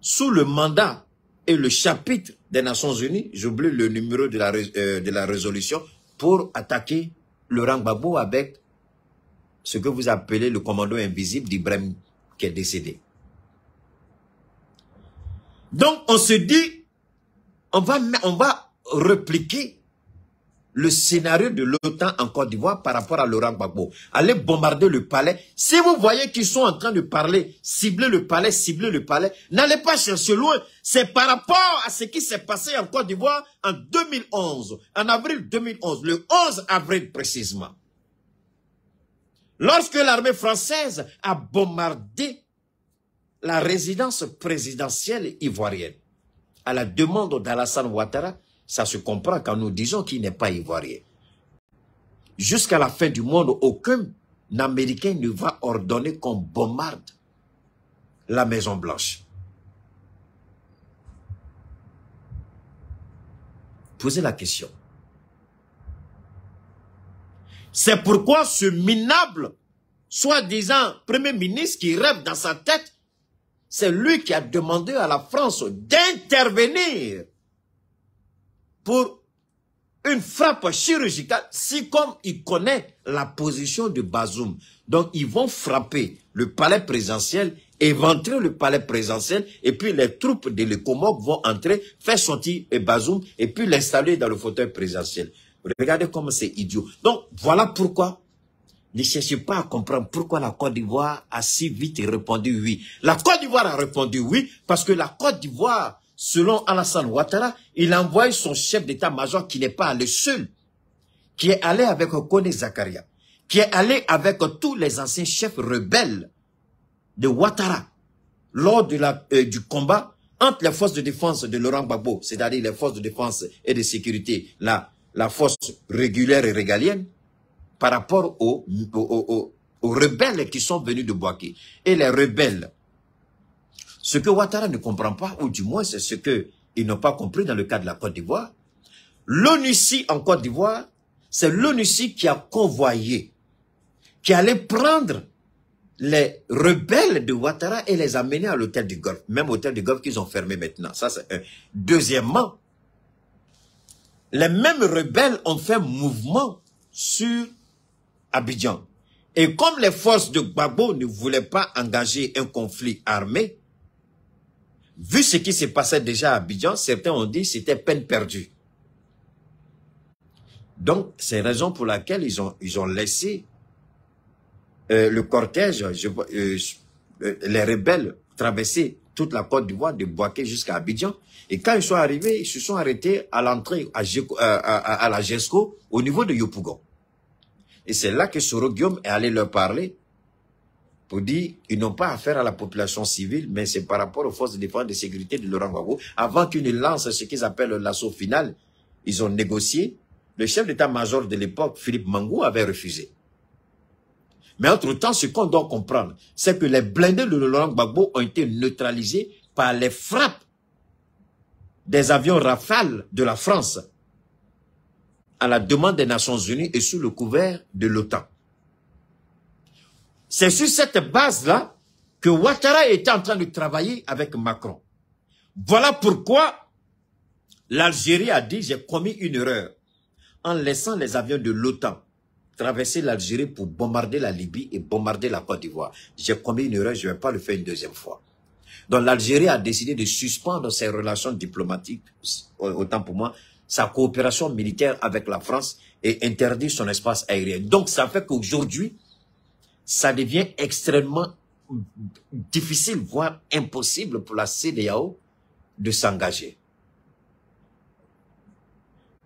sous le mandat et le chapitre des Nations Unies, j'oublie le numéro de la résolution, pour attaquer Laurent Gbagbo avec ce que vous appelez le commando invisible d'Ibrahim qui est décédé. Donc on se dit, on va répliquer le scénario de l'OTAN en Côte d'Ivoire par rapport à Laurent Gbagbo. Allez bombarder le palais. Si vous voyez qu'ils sont en train de parler, cibler le palais, n'allez pas chercher loin. C'est par rapport à ce qui s'est passé en Côte d'Ivoire en 2011, en avril 2011, le 11 avril précisément. Lorsque l'armée française a bombardé la résidence présidentielle ivoirienne, à la demande d'Alassane Ouattara, ça se comprend quand nous disons qu'il n'est pas ivoirien. Jusqu'à la fin du monde, aucun Américain ne va ordonner qu'on bombarde la Maison Blanche. Posez la question. C'est pourquoi ce minable, soi-disant Premier ministre qui rêve dans sa tête, c'est lui qui a demandé à la France d'intervenir pour une frappe chirurgicale, si comme il connaît la position de Bazoum. Donc ils vont frapper le palais présidentiel, éventrer le palais présidentiel, et puis les troupes de l'ECOMOG vont entrer, faire sortir Bazoum, et puis l'installer dans le fauteuil présidentiel. Regardez comme c'est idiot. Donc voilà pourquoi ne cherchez pas à comprendre pourquoi la Côte d'Ivoire a si vite répondu oui. La Côte d'Ivoire a répondu oui parce que la Côte d'Ivoire, selon Alassane Ouattara, il a envoyé son chef d'état-major qui n'est pas allé seul, qui est allé avec Kone Zakaria, qui est allé avec tous les anciens chefs rebelles de Ouattara lors de du combat entre les forces de défense de Laurent Gbagbo, c'est-à-dire les forces de défense et de sécurité, la force régulière et régalienne, par rapport aux rebelles qui sont venus de Bouaké. Et les rebelles, ce que Ouattara ne comprend pas, ou du moins c'est ce qu'ils n'ont pas compris dans le cas de la Côte d'Ivoire, l'ONUCI en Côte d'Ivoire, c'est l'ONUCI qui a convoyé, qui allait prendre les rebelles de Ouattara et les amener à l'hôtel du Golfe, même hôtel du Golfe qu'ils ont fermé maintenant. Ça, c'est un. Deuxièmement, les mêmes rebelles ont fait mouvement sur Abidjan. Et comme les forces de Gbagbo ne voulaient pas engager un conflit armé, vu ce qui s'est passé déjà à Abidjan, certains ont dit que c'était peine perdue. Donc, c'est la raison pour laquelle ils ont laissé le cortège, les rebelles traverser toute la Côte d'Ivoire, de Bouaké jusqu'à Abidjan. Et quand ils sont arrivés, ils se sont arrêtés à l'entrée à la GESCO au niveau de Yopougon. Et c'est là que Soro Guillaume est allé leur parler pour dire qu'ils n'ont pas affaire à la population civile, mais c'est par rapport aux forces de défense et de sécurité de Laurent Gbagbo. Avant qu'ils ne lancent ce qu'ils appellent l'assaut final, ils ont négocié. Le chef d'état-major de l'époque, Philippe Mangou, avait refusé. Mais entre-temps, ce qu'on doit comprendre, c'est que les blindés de Laurent Gbagbo ont été neutralisés par les frappes des avions Rafale de la France à la demande des Nations Unies et sous le couvert de l'OTAN. C'est sur cette base-là que Ouattara était en train de travailler avec Macron. Voilà pourquoi l'Algérie a dit « j'ai commis une erreur » en laissant les avions de l'OTAN traverser l'Algérie pour bombarder la Libye et bombarder la Côte d'Ivoire. J'ai commis une erreur, je ne vais pas le faire une deuxième fois. Donc l'Algérie a décidé de suspendre ses relations diplomatiques, autant pour moi, sa coopération militaire avec la France et interdire son espace aérien. Donc ça fait qu'aujourd'hui, ça devient extrêmement difficile, voire impossible pour la CEDEAO de s'engager.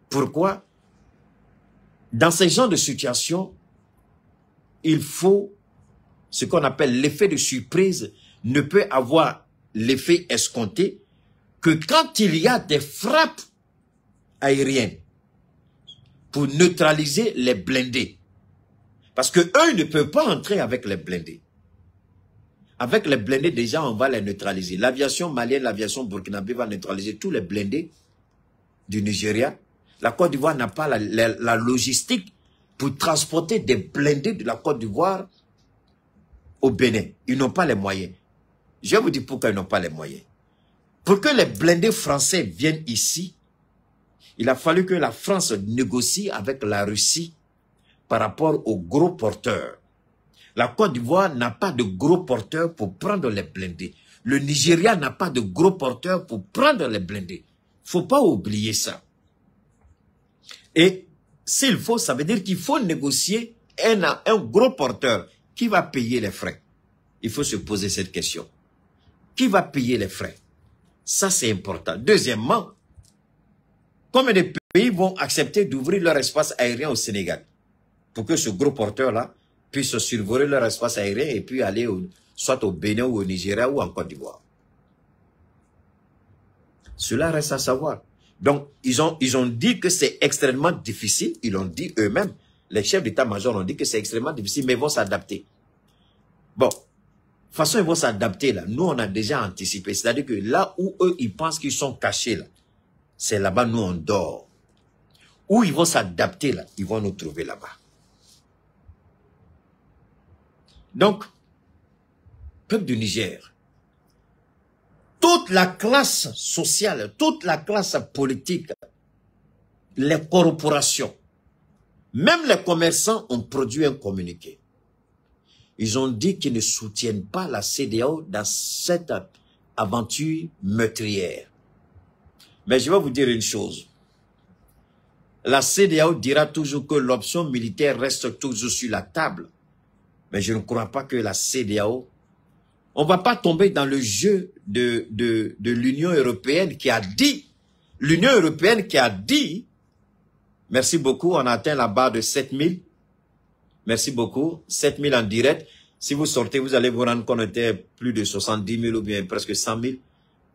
Pourquoi? Dans ce genre de situation, il faut ce qu'on appelle l'effet de surprise, ne peut avoir l'effet escompté que quand il y a des frappes aériennes pour neutraliser les blindés. Parce que eux ne peuvent pas entrer avec les blindés. Avec les blindés, déjà, on va les neutraliser. L'aviation malienne, l'aviation burkinabé va neutraliser tous les blindés du Nigeria. La Côte d'Ivoire n'a pas la logistique pour transporter des blindés de la Côte d'Ivoire au Bénin. Ils n'ont pas les moyens. Je vais vous dire pourquoi ils n'ont pas les moyens. Pour que les blindés français viennent ici, il a fallu que la France négocie avec la Russie par rapport aux gros porteurs. La Côte d'Ivoire n'a pas de gros porteurs pour prendre les blindés. Le Nigeria n'a pas de gros porteurs pour prendre les blindés. Il ne faut pas oublier ça. Et s'il faut, ça veut dire qu'il faut négocier un gros porteur. Qui va payer les frais? Il faut se poser cette question. Qui va payer les frais? Ça, c'est important. Deuxièmement, combien de pays vont accepter d'ouvrir leur espace aérien au Sénégal pour que ce gros porteur-là puisse survoler leur espace aérien et puis aller soit au Bénin ou au Nigeria ou en Côte d'Ivoire? Cela reste à savoir. Donc, ils ont dit que c'est extrêmement difficile. Ils l'ont dit eux-mêmes. Les chefs d'état-major ont dit que c'est extrêmement difficile, mais ils vont s'adapter. Bon, de toute façon, ils vont s'adapter là. Nous, on a déjà anticipé. C'est-à-dire que là où eux, ils pensent qu'ils sont cachés là, c'est là-bas, nous, on dort. Où ils vont s'adapter là, ils vont nous trouver là-bas. Donc, peuple du Niger, toute la classe sociale, toute la classe politique, les corporations, même les commerçants ont produit un communiqué. Ils ont dit qu'ils ne soutiennent pas la CEDEAO dans cette aventure meurtrière. Mais je vais vous dire une chose. La CEDEAO dira toujours que l'option militaire reste toujours sur la table. Mais je ne crois pas que la CEDEAO... On ne va pas tomber dans le jeu de l'Union européenne qui a dit... L'Union européenne qui a dit... Merci beaucoup, on a atteint la barre de 7000. Merci beaucoup, 7000 en direct. Si vous sortez, vous allez vous rendre compte qu'on était plus de 70 000 ou bien presque 100 000.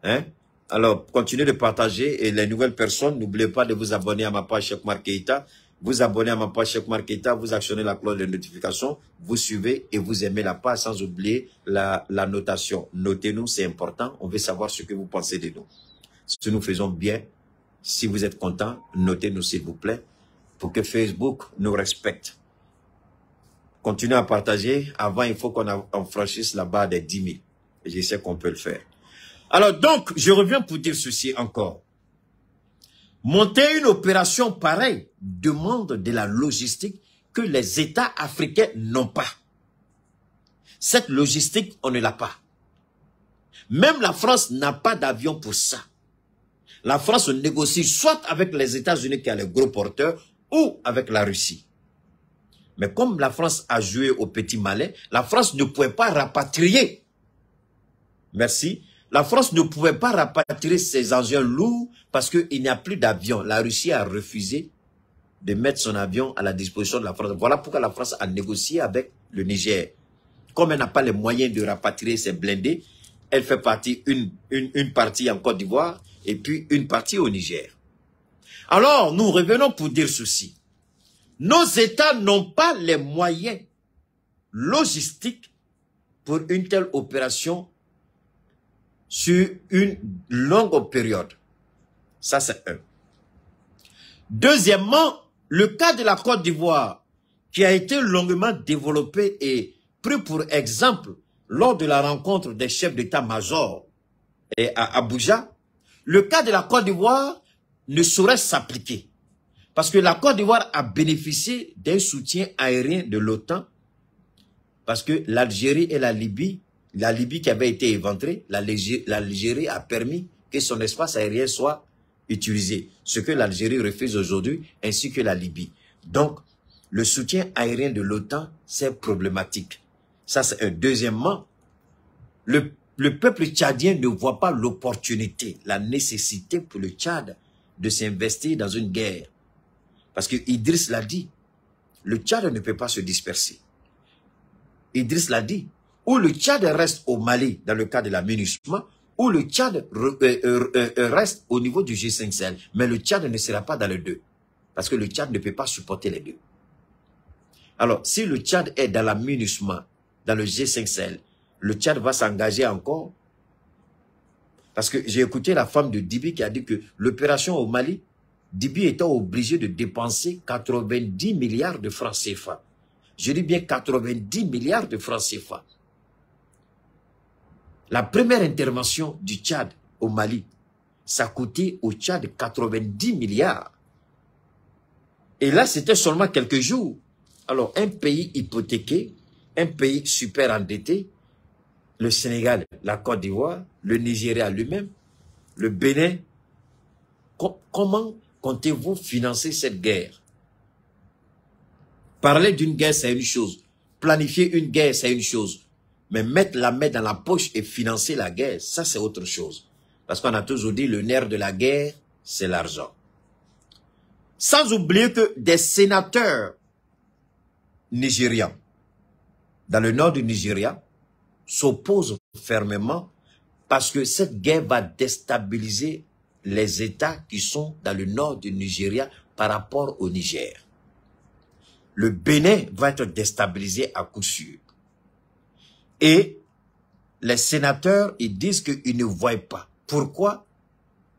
Hein? Alors, continuez de partager et les nouvelles personnes, n'oubliez pas de vous abonner à ma page Cheikh Oumar Keïta. Vous abonnez à ma page Cheikh Oumar Keïta, vous actionnez la cloche de notification, vous suivez et vous aimez la page sans oublier la notation. Notez-nous, c'est important, on veut savoir ce que vous pensez de nous. Si nous faisons bien, si vous êtes content, notez-nous s'il vous plaît, pour que Facebook nous respecte. Continuez à partager. Avant, il faut qu'on franchisse la barre des 10 000. Et je sais qu'on peut le faire. Alors donc, je reviens pour dire ceci encore. Monter une opération pareille demande de la logistique que les États africains n'ont pas. Cette logistique, on ne l'a pas. Même la France n'a pas d'avion pour ça. La France négocie soit avec les États-Unis qui a les gros porteurs ou avec la Russie. Mais comme la France a joué au petit malin, la France ne pouvait pas rapatrier. Merci. La France ne pouvait pas rapatrier ses engins lourds parce qu'il n'y a plus d'avion. La Russie a refusé de mettre son avion à la disposition de la France. Voilà pourquoi la France a négocié avec le Niger. Comme elle n'a pas les moyens de rapatrier ses blindés, elle fait partie, une partie en Côte d'Ivoire et puis une partie au Niger. Alors, nous revenons pour dire ceci. Nos États n'ont pas les moyens logistiques pour une telle opération sur une longue période. Ça, c'est un. Deuxièmement, le cas de la Côte d'Ivoire, qui a été longuement développé et pris pour exemple lors de la rencontre des chefs d'état-major à Abuja, le cas de la Côte d'Ivoire ne saurait s'appliquer. Parce que la Côte d'Ivoire a bénéficié d'un soutien aérien de l'OTAN. Parce que l'Algérie et la Libye qui avait été éventrée, l'Algérie a permis que son espace aérien soit utilisé. Ce que l'Algérie refuse aujourd'hui, ainsi que la Libye. Donc, le soutien aérien de l'OTAN, c'est problématique. Ça, c'est un. Deuxièmement, le peuple tchadien ne voit pas l'opportunité, la nécessité pour le Tchad de s'investir dans une guerre. Parce que Idriss l'a dit, le Tchad ne peut pas se disperser. Idriss l'a dit, ou le Tchad reste au Mali dans le cas de la MINUSMA, ou le Tchad reste au niveau du G5 Sahel. Mais le Tchad ne sera pas dans les deux. Parce que le Tchad ne peut pas supporter les deux. Alors, si le Tchad est dans la MINUSMA, dans le G5 Sahel, le Tchad va s'engager encore. Parce que j'ai écouté la femme de Dibi qui a dit que l'opération au Mali, Dibi était obligé de dépenser 90 milliards de francs CFA. Je dis bien 90 milliards de francs CFA. La première intervention du Tchad au Mali, ça coûtait au Tchad 90 milliards. Et là, c'était seulement quelques jours. Alors, un pays hypothéqué, un pays super endetté, le Sénégal, la Côte d'Ivoire, le Nigeria lui-même, le Bénin. Comment comptez-vous financer cette guerre? Parler d'une guerre, c'est une chose. Planifier une guerre, c'est une chose. Mais mettre la main dans la poche et financer la guerre, ça c'est autre chose. Parce qu'on a toujours dit, le nerf de la guerre, c'est l'argent. Sans oublier que des sénateurs nigérians, dans le nord du Nigeria, s'opposent fermement parce que cette guerre va déstabiliser les États qui sont dans le nord du Nigeria par rapport au Niger. Le Bénin va être déstabilisé à coup sûr. Et les sénateurs, ils disent qu'ils ne voient pas. Pourquoi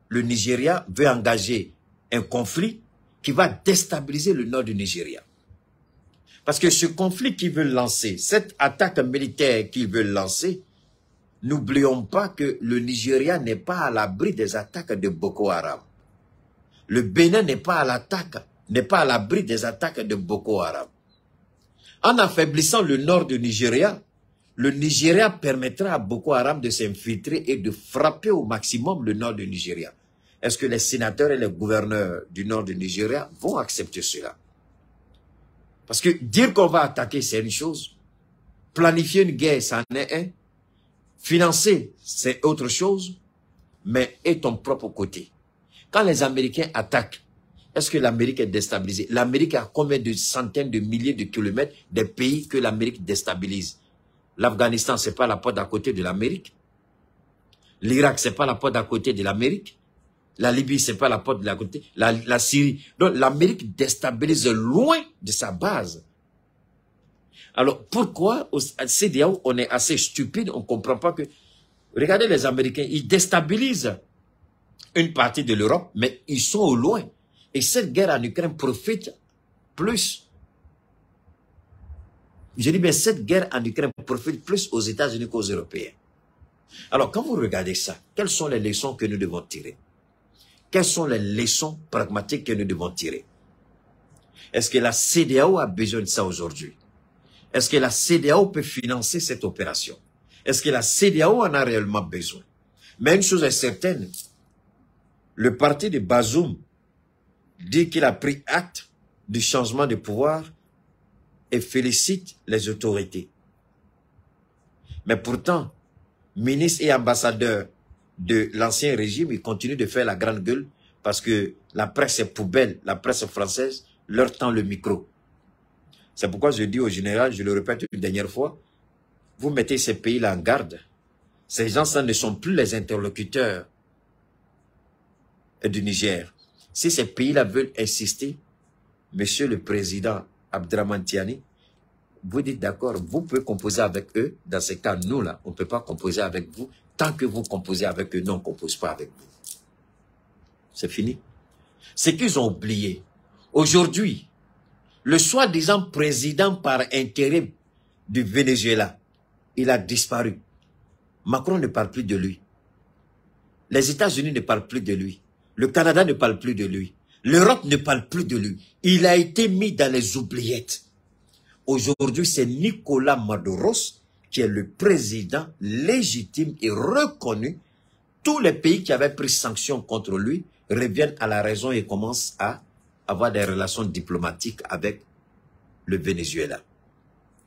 le Nigeria veut engager un conflit qui va déstabiliser le nord du Nigeria? Parce que ce conflit qu'ils veulent lancer, cette attaque militaire qu'ils veulent lancer, n'oublions pas que le Nigeria n'est pas à l'abri des attaques de Boko Haram. Le Bénin n'est pas à l'abri des attaques de Boko Haram. En affaiblissant le nord du Nigeria, le Nigeria permettra à Boko Haram de s'infiltrer et de frapper au maximum le nord du Nigeria. Est-ce que les sénateurs et les gouverneurs du nord du Nigeria vont accepter cela? Parce que dire qu'on va attaquer, c'est une chose. Planifier une guerre, c'en est un. Financer, c'est autre chose. Mais est ton propre côté. Quand les Américains attaquent, est-ce que l'Amérique est déstabilisée? L'Amérique a combien de centaines de milliers de kilomètres des pays que l'Amérique déstabilise? L'Afghanistan, c'est pas la porte d'à côté de l'Amérique. L'Irak, c'est pas la porte d'à côté de l'Amérique. La Libye, c'est pas la porte de la côté. La Syrie. Donc, l'Amérique déstabilise loin de sa base. Alors, pourquoi au CEDEAO, on est assez stupide, on ne comprend pas que... Regardez les Américains, ils déstabilisent une partie de l'Europe, mais ils sont au loin. Et cette guerre en Ukraine profite plus. Je dis bien, cette guerre en Ukraine profite plus aux États-Unis qu'aux Européens. Alors, quand vous regardez ça, quelles sont les leçons que nous devons tirer? Quelles sont les leçons pragmatiques que nous devons tirer? Est-ce que la CEDEAO a besoin de ça aujourd'hui? Est-ce que la CEDEAO peut financer cette opération? Est-ce que la CEDEAO en a réellement besoin? Mais une chose est certaine, le parti de Bazoum dit qu'il a pris acte du changement de pouvoir et félicite les autorités. Mais pourtant, ministres et ambassadeurs de l'ancien régime, ils continuent de faire la grande gueule parce que la presse est poubelle, la presse française leur tend le micro. C'est pourquoi je dis au général, je le répète une dernière fois, vous mettez ces pays-là en garde. Ces gens-là ne sont plus les interlocuteurs du Niger. Si ces pays-là veulent insister, Monsieur le Président Abdraman Tiani, vous dites d'accord, vous pouvez composer avec eux. Dans ces cas, nous là, on ne peut pas composer avec vous. Tant que vous composez avec eux, nous on ne compose pas avec vous. C'est fini. C'est qu'ils ont oublié. Aujourd'hui, le soi-disant président par intérim du Venezuela, il a disparu. Macron ne parle plus de lui. Les États-Unis ne parlent plus de lui. Le Canada ne parle plus de lui. L'Europe ne parle plus de lui. Il a été mis dans les oubliettes. Aujourd'hui, c'est Nicolas Maduro qui est le président légitime et reconnu. Tous les pays qui avaient pris sanction contre lui reviennent à la raison et commencent à avoir des relations diplomatiques avec le Venezuela.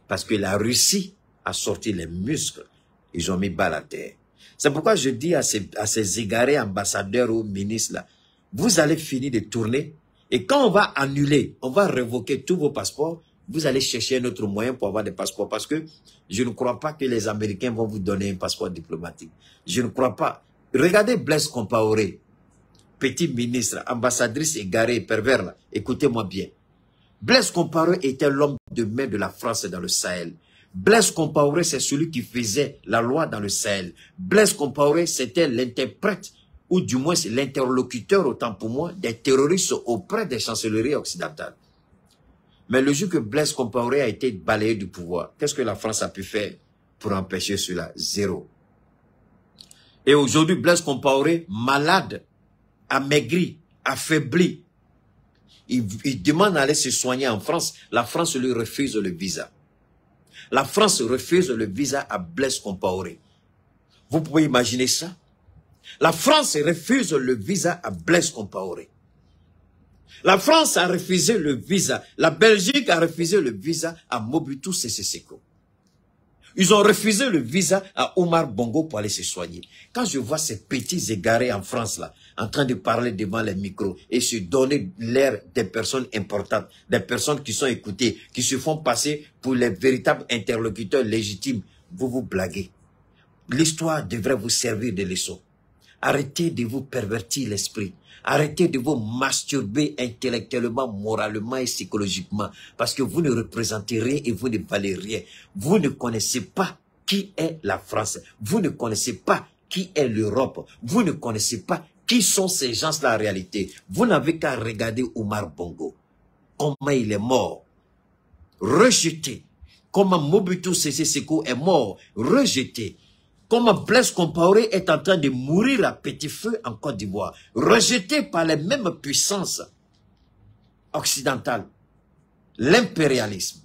Parce que la Russie a sorti les muscles. Ils ont mis balle à terre. C'est pourquoi je dis à ces égarés ambassadeurs ou ministres là, vous allez finir de tourner et quand on va annuler, on va révoquer tous vos passeports, vous allez chercher un autre moyen pour avoir des passeports parce que je ne crois pas que les Américains vont vous donner un passeport diplomatique. Je ne crois pas. Regardez Blaise Compaoré, petit ministre, ambassadrice égarée, pervers là. Écoutez-moi bien. Blaise Compaoré était l'homme de main de la France dans le Sahel. Blaise Compaoré, c'est celui qui faisait la loi dans le Sahel. Blaise Compaoré, c'était l'interprète, ou du moins l'interlocuteur, autant pour moi, des terroristes auprès des chancelleries occidentales. Mais le jour que Blaise Compaoré a été balayé du pouvoir, qu'est-ce que la France a pu faire pour empêcher cela? Zéro. Et aujourd'hui, Blaise Compaoré, malade, amaigri, affaibli, il demande d'aller se soigner en France. La France lui refuse le visa. La France refuse le visa à Blaise Compaoré. Vous pouvez imaginer ça? La France refuse le visa à Blaise Compaoré. La France a refusé le visa. La Belgique a refusé le visa à Mobutu Sese Seko. Ils ont refusé le visa à Omar Bongo pour aller se soigner. Quand je vois ces petits égarés en France là, en train de parler devant les micros et se donner l'air des personnes importantes, des personnes qui sont écoutées, qui se font passer pour les véritables interlocuteurs légitimes, vous vous blaguez. L'histoire devrait vous servir de leçon. Arrêtez de vous pervertir l'esprit. Arrêtez de vous masturber intellectuellement, moralement et psychologiquement. Parce que vous ne représentez rien et vous ne valez rien. Vous ne connaissez pas qui est la France. Vous ne connaissez pas qui est l'Europe. Vous ne connaissez pas qui sont ces gens-là en réalité. Vous n'avez qu'à regarder Omar Bongo. Comment il est mort. Rejeté. Comment Mobutu Sese Seko est mort. Rejeté. Comment Blaise Compaoré est en train de mourir à petit feu en Côte d'Ivoire, rejeté par les mêmes puissances occidentales, l'impérialisme.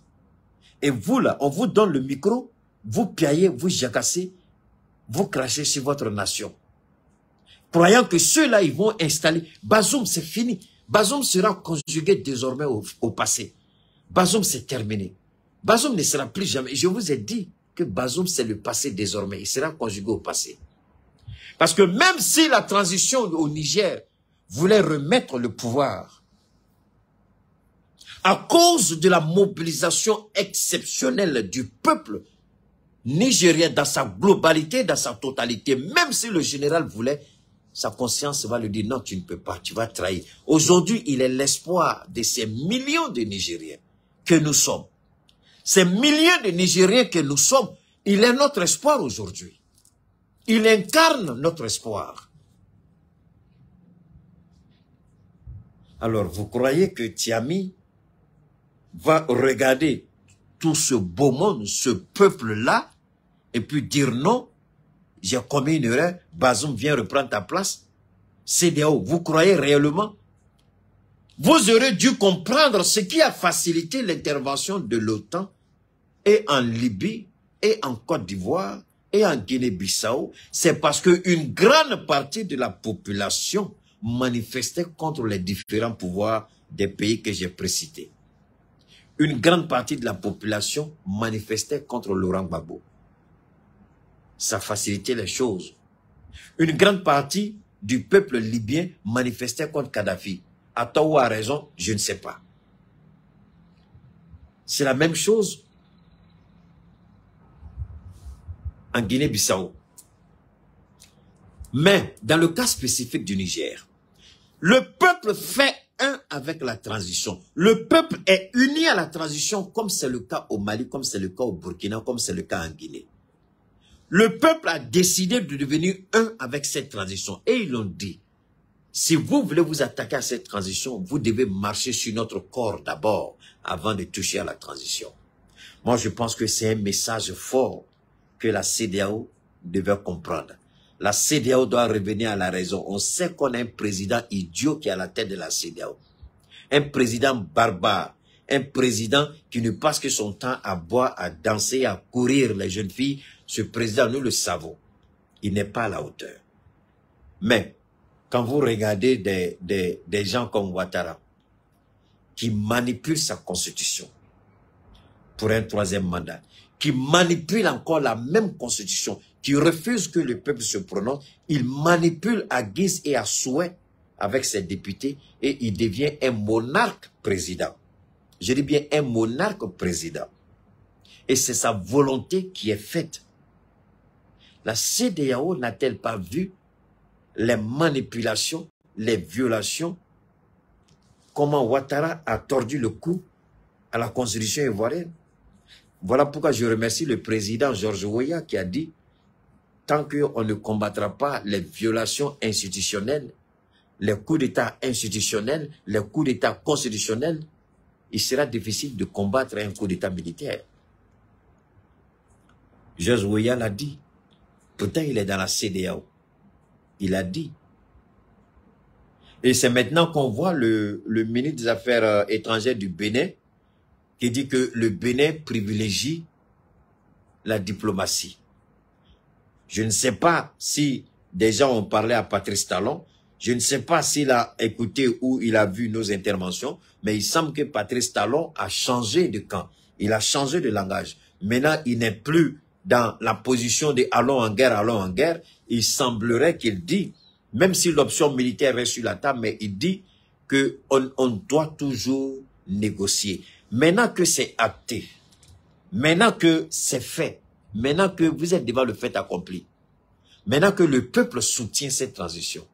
Et vous là, on vous donne le micro, vous piaillez, vous jacassez, vous crachez sur votre nation. Croyant que ceux-là, ils vont installer. Bazoum, c'est fini. Bazoum sera conjugué désormais au passé. Bazoum, c'est terminé. Bazoum ne sera plus jamais. Je vous ai dit que Bazoum, c'est le passé désormais. Il sera conjugué au passé. Parce que même si la transition au Niger voulait remettre le pouvoir, à cause de la mobilisation exceptionnelle du peuple nigérien dans sa globalité, dans sa totalité, même si le général voulait, sa conscience va lui dire non, tu ne peux pas, tu vas trahir. Aujourd'hui, il est l'espoir de ces millions de Nigériens que nous sommes. Ces milliers de Nigériens que nous sommes, il est notre espoir aujourd'hui. Il incarne notre espoir. Alors, vous croyez que Tiami va regarder tout ce beau monde, ce peuple-là, et puis dire non, j'ai commis une erreur, Bazoum vient reprendre ta place? CEDEAO, vous croyez réellement? Vous aurez dû comprendre ce qui a facilité l'intervention de l'OTAN et en Libye, et en Côte d'Ivoire, et en Guinée-Bissau. C'est parce qu'une grande partie de la population manifestait contre les différents pouvoirs des pays que j'ai précités. Une grande partie de la population manifestait contre Laurent Gbagbo. Ça facilitait les choses. Une grande partie du peuple libyen manifestait contre Kadhafi. À tort ou à raison, je ne sais pas. C'est la même chose en Guinée-Bissau. Mais dans le cas spécifique du Niger, le peuple fait un avec la transition. Le peuple est uni à la transition comme c'est le cas au Mali, comme c'est le cas au Burkina, comme c'est le cas en Guinée. Le peuple a décidé de devenir un avec cette transition. Et ils l'ont dit. Si vous voulez vous attaquer à cette transition, vous devez marcher sur notre corps d'abord, avant de toucher à la transition. Moi, je pense que c'est un message fort que la CEDEAO devait comprendre. La CEDEAO doit revenir à la raison. On sait qu'on a un président idiot qui est à la tête de la CEDEAO. Un président barbare. Un président qui ne passe que son temps à boire, à danser, à courir les jeunes filles. Ce président, nous le savons. Il n'est pas à la hauteur. Mais, quand vous regardez des gens comme Ouattara, qui manipulent sa constitution pour un troisième mandat, qui manipule encore la même constitution, qui refuse que le peuple se prononce, il manipule à guise et à souhait avec ses députés et il devient un monarque président. Je dis bien un monarque président. Et c'est sa volonté qui est faite. La CEDEAO n'a-t-elle pas vu les manipulations, les violations, comment Ouattara a tordu le cou à la constitution ivoirienne? Voilà pourquoi je remercie le président Georges Weah qui a dit « Tant qu'on ne combattra pas les violations institutionnelles, les coups d'État institutionnels, les coups d'État constitutionnels, il sera difficile de combattre un coup d'État militaire. » Georges Weah l'a dit. Pourtant, il est dans la CEDEAO. Il a dit. Et c'est maintenant qu'on voit le ministre des Affaires étrangères du Bénin qui dit que le Bénin privilégie la diplomatie. Je ne sais pas si des gens ont parlé à Patrice Talon. Je ne sais pas s'il a écouté ou il a vu nos interventions. Mais il semble que Patrice Talon a changé de camp. Il a changé de langage. Maintenant, il n'est plus dans la position de allons en guerre, allons en guerre. Il semblerait qu'il dit, même si l'option militaire est sur la table, mais il dit qu'on doit toujours négocier. Maintenant que c'est acté, maintenant que c'est fait, maintenant que vous êtes devant le fait accompli, maintenant que le peuple soutient cette transition,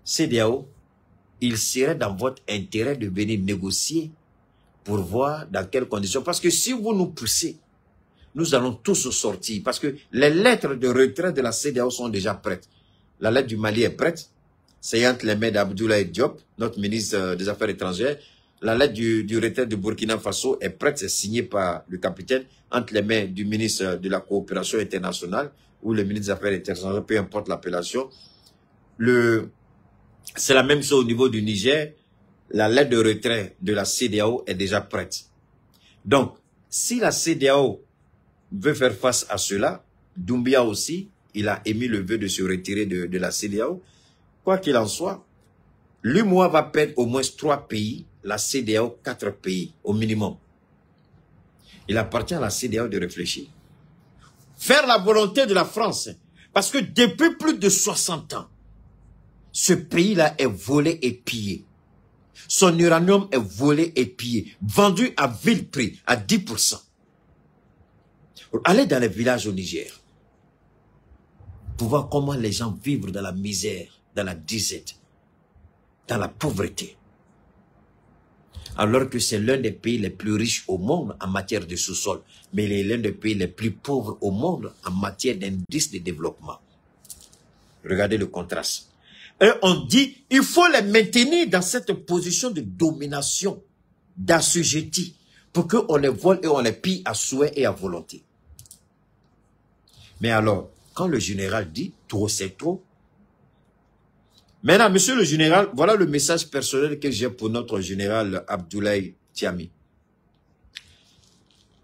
CEDEAO, il serait dans votre intérêt de venir négocier pour voir dans quelles conditions. Parce que si vous nous poussez, nous allons tous sortir. Parce que les lettres de retrait de la CEDEAO sont déjà prêtes. La lettre du Mali est prête. C'est entre les mains d'Abdoulaye Diop, notre ministre des Affaires étrangères. La lettre du retrait de Burkina Faso est prête. C'est signé par le capitaine entre les mains du ministre de la Coopération internationale ou le ministre des Affaires étrangères, peu importe l'appellation. C'est la même chose au niveau du Niger. La lettre de retrait de la CEDEAO est déjà prête. Donc, si la CEDEAO veut faire face à cela, Doumbia aussi, il a émis le vœu de se retirer de la CEDEAO. Quoi qu'il en soit, l'UMOA va perdre au moins 3 pays, la CEDEAO 4 pays au minimum. Il appartient à la CEDEAO de réfléchir. Faire la volonté de la France. Parce que depuis plus de 60 ans, ce pays-là est volé et pillé. Son uranium est volé et pillé, vendu à vil prix, à 10%. Allez dans les villages au Niger, pour voir comment les gens vivent dans la misère, dans la disette, dans la pauvreté. Alors que c'est l'un des pays les plus riches au monde en matière de sous-sol, mais il est l'un des pays les plus pauvres au monde en matière d'indice de développement. Regardez le contraste. Et on dit, il faut les maintenir dans cette position de domination, d'assujetti, pour qu'on les vole et on les pille à souhait et à volonté. Mais alors, quand le général dit, trop c'est trop. Maintenant, monsieur le général, voilà le message personnel que j'ai pour notre général Abdoulaye Tiami.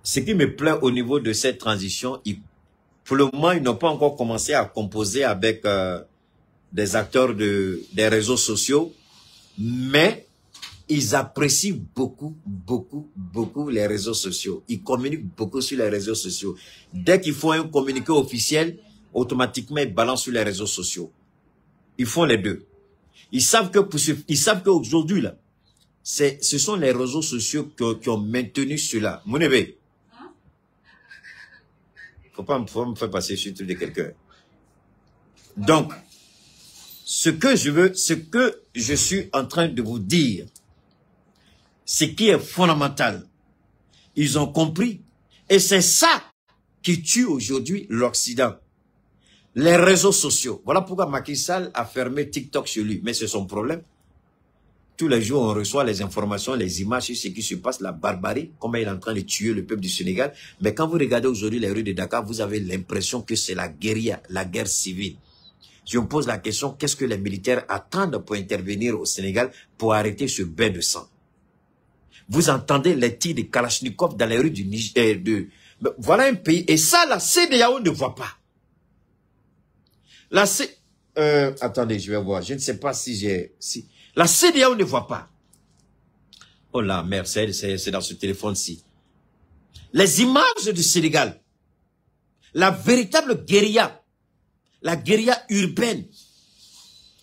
Ce qui me plaît au niveau de cette transition, pour le moment, ils n'ont pas encore commencé à composer avec des acteurs des réseaux sociaux, mais ils apprécient beaucoup les réseaux sociaux. Ils communiquent beaucoup sur les réseaux sociaux. Dès qu'ils font un communiqué officiel, automatiquement, ils balancent sur les réseaux sociaux. Ils font les deux. Ils savent qu'aujourd'hui, là, ce sont les réseaux sociaux qui ont maintenu cela. Mounébé, faut pas me faire passer sur le truc de quelqu'un. Donc, ce que je suis en train de vous dire, ce qui est fondamental, ils ont compris. Et c'est ça qui tue aujourd'hui l'Occident. Les réseaux sociaux. Voilà pourquoi Macky Sall a fermé TikTok chez lui. Mais c'est son problème. Tous les jours, on reçoit les informations, les images sur ce qui se passe, la barbarie, comment il est en train de tuer le peuple du Sénégal. Mais quand vous regardez aujourd'hui les rues de Dakar, vous avez l'impression que c'est la guérilla, la guerre civile. Je me pose la question, qu'est-ce que les militaires attendent pour intervenir au Sénégal pour arrêter ce bain de sang? Vous entendez les tirs de Kalachnikov dans les rues du Niger. Voilà un pays. Et ça, la CEDEAO ne voit pas. Attendez, je vais voir. Je ne sais pas si j'ai... La CEDEAO ne voit pas. Oh là, merde, c'est dans ce téléphone-ci. Les images du Sénégal. La véritable guérilla. La guérilla urbaine.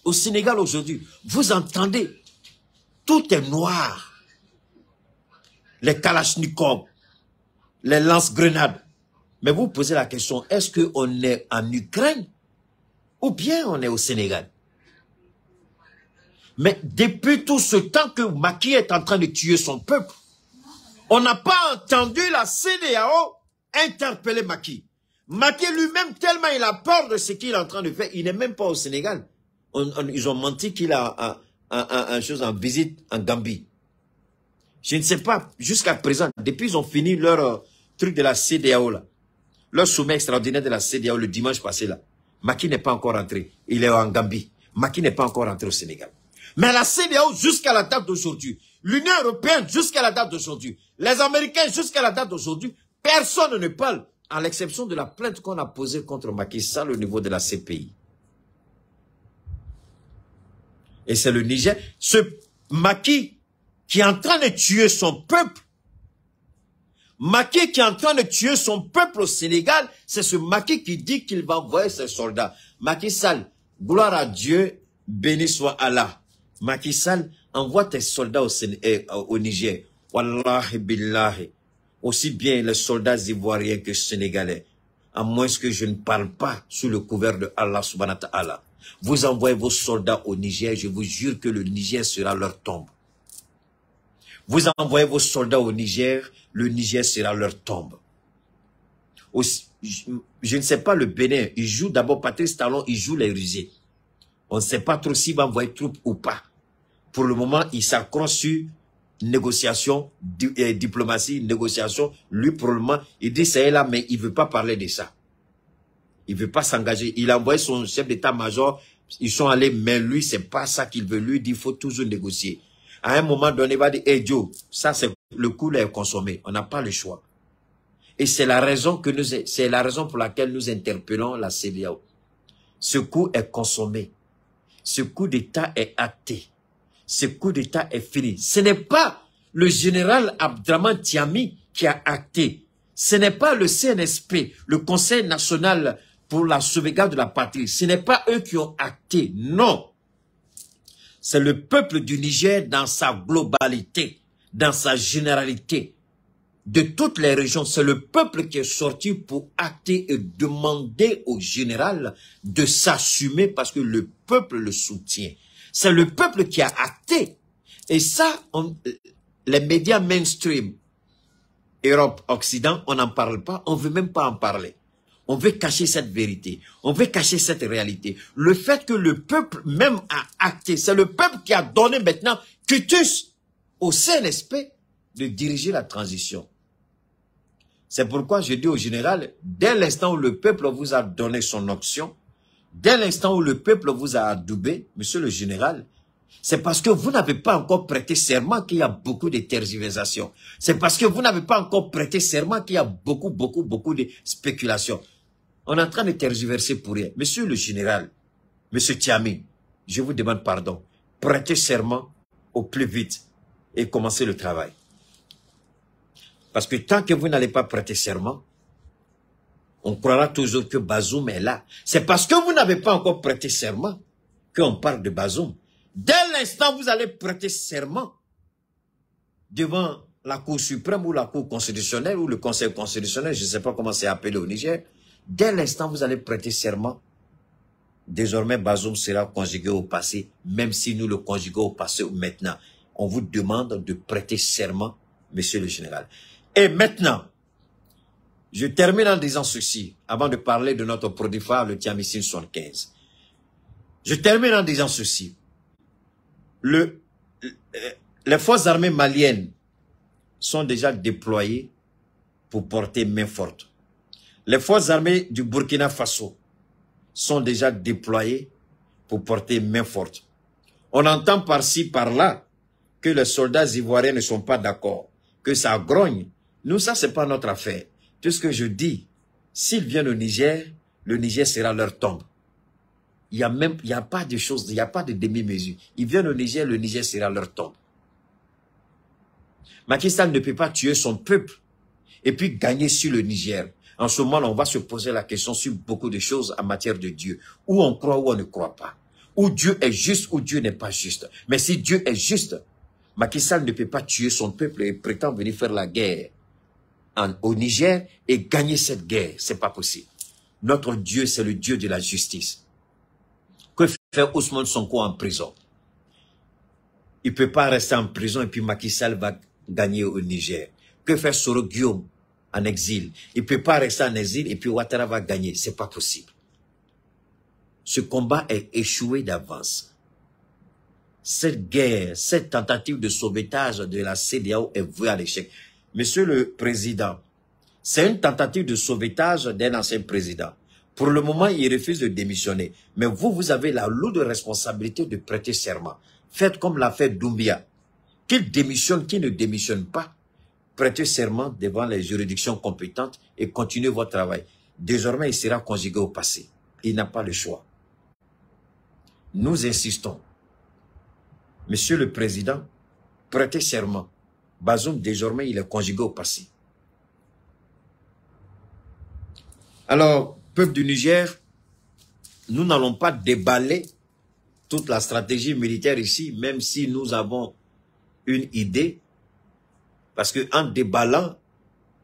Au Sénégal aujourd'hui. Vous entendez. Tout est noir. Les Kalachnikov. Les lance-grenades. Mais vous posez la question, est-ce qu'on est en Ukraine? Ou bien on est au Sénégal? Mais depuis tout ce temps que Macky est en train de tuer son peuple, On n'a pas entendu la CEDEAO interpeller Macky. Macky lui-même, tellement il a peur de ce qu'il est en train de faire, il n'est même pas au Sénégal. Ils ont menti qu'il a un chose en visite en Gambie. Je ne sais pas, jusqu'à présent, depuis ils ont fini leur truc de la CEDEAO là, leur sommet extraordinaire de la CEDEAO le dimanche passé là, Macky n'est pas encore rentré. Il est en Gambie. Macky n'est pas encore rentré au Sénégal. Mais la CEDEAO jusqu'à la date d'aujourd'hui, l'Union européenne jusqu'à la date d'aujourd'hui, les Américains jusqu'à la date d'aujourd'hui, personne ne parle, à l'exception de la plainte qu'on a posée contre Macky Sall au niveau de la CPI. Et c'est le Niger, ce Macky qui est en train de tuer son peuple. Macky qui est en train de tuer son peuple au Sénégal, c'est ce Macky qui dit qu'il va envoyer ses soldats. Macky Sall, gloire à Dieu, béni soit Allah. Macky Sall, envoie tes soldats au Niger. Wallahi billahi. Aussi bien les soldats ivoiriens que sénégalais. À moins que je ne parle pas sous le couvert de Allah subhanahu wa ta'ala. Vous envoyez vos soldats au Niger, je vous jure que le Niger sera leur tombe. Vous envoyez vos soldats au Niger, le Niger sera leur tombe. Aussi, je ne sais pas le Bénin, il joue d'abord Patrice Talon, il joue les rusés. On ne sait pas trop s'il va envoyer troupes ou pas. Pour le moment, il s'accroche sur négociation, diplomatie, négociation. Lui, pour le moment, il dit c'est là, mais il ne veut pas parler de ça. Il ne veut pas s'engager. Il a envoyé son chef d'état-major, ils sont allés, mais lui, c'est pas ça qu'il veut. Lui, il dit il faut toujours négocier. À un moment donné, il va dire, hey Joe, ça c'est le coup là est consommé. On n'a pas le choix. Et c'est la raison pour laquelle nous interpellons la CEDEAO. Ce coup est consommé. Ce coup d'État est acté. Ce coup d'État est fini. Ce n'est pas le général Abdraman Tiami qui a acté. Ce n'est pas le CNSP, le Conseil national pour la sauvegarde de la patrie. Ce n'est pas eux qui ont acté. Non. C'est le peuple du Niger dans sa globalité, dans sa généralité. De toutes les régions, c'est le peuple qui est sorti pour acter et demander au général de s'assumer parce que le peuple le soutient. C'est le peuple qui a acté. Et ça, les médias mainstream, Europe, Occident, on n'en parle pas, on ne veut même pas en parler. On veut cacher cette vérité, on veut cacher cette réalité. Le fait que le peuple même a acté, c'est le peuple qui a donné maintenant quitus au CNSP de diriger la transition. C'est pourquoi je dis au général, dès l'instant où le peuple vous a donné son option, dès l'instant où le peuple vous a adoubé, monsieur le général, c'est parce que vous n'avez pas encore prêté serment qu'il y a beaucoup de tergiversations. C'est parce que vous n'avez pas encore prêté serment qu'il y a beaucoup de spéculations. On est en train de tergiverser pour rien. Monsieur le général, monsieur Tiami, je vous demande pardon. Prêtez serment au plus vite et commencez le travail. Parce que tant que vous n'allez pas prêter serment, on croira toujours que Bazoum est là. C'est parce que vous n'avez pas encore prêté serment qu'on parle de Bazoum. Dès l'instant où vous allez prêter serment devant la Cour suprême ou la Cour constitutionnelle ou le Conseil constitutionnel, je ne sais pas comment c'est appelé au Niger, dès l'instant où vous allez prêter serment, désormais Bazoum sera conjugué au passé, même si nous le conjuguons au passé ou maintenant. On vous demande de prêter serment, monsieur le général. Et maintenant, je termine en disant ceci, avant de parler de notre produit phare, le Tiamicine 75. Je termine en disant ceci. Les forces armées maliennes sont déjà déployées pour porter main forte. Les forces armées du Burkina Faso sont déjà déployées pour porter main forte. On entend par-ci, par-là, que les soldats ivoiriens ne sont pas d'accord, que ça grogne. Nous, ça, c'est pas notre affaire. Tout ce que je dis, s'ils viennent au Niger, le Niger sera leur tombe. Il y a pas de choses, il n'y a pas de demi-mesure. Ils viennent au Niger, le Niger sera leur tombe. Macky Sall ne peut pas tuer son peuple et puis gagner sur le Niger. En ce moment-là, on va se poser la question sur beaucoup de choses en matière de Dieu. Où on croit ou on ne croit pas. Où Dieu est juste ou Dieu n'est pas juste. Mais si Dieu est juste, Macky Sall ne peut pas tuer son peuple et prétend venir faire la guerre au Niger et gagner cette guerre. C'est pas possible. Notre Dieu, c'est le Dieu de la justice. Que fait Ousmane Sonko en prison? Il ne peut pas rester en prison et puis Macky Sall va gagner au Niger. que fait Soro Guillaume en exil. Il ne peut pas rester en exil et puis Ouattara va gagner. Ce n'est pas possible. Ce combat est échoué d'avance. Cette guerre, cette tentative de sauvetage de la CEDEAO est vouée à l'échec. Monsieur le Président, c'est une tentative de sauvetage d'un ancien président. Pour le moment, il refuse de démissionner. Mais vous avez la lourde responsabilité de prêter serment. Faites comme l'a fait Doumbia. Qu'il démissionne, qu'il ne démissionne pas. Prêtez serment devant les juridictions compétentes et continuez votre travail. Désormais, il sera conjugué au passé. Il n'a pas le choix. Nous insistons. Monsieur le Président, prêtez serment. Bazoum, désormais, il est conjugué au passé. Alors, peuple du Niger, nous n'allons pas déballer toute la stratégie militaire ici, même si nous avons une idée, parce qu'en déballant,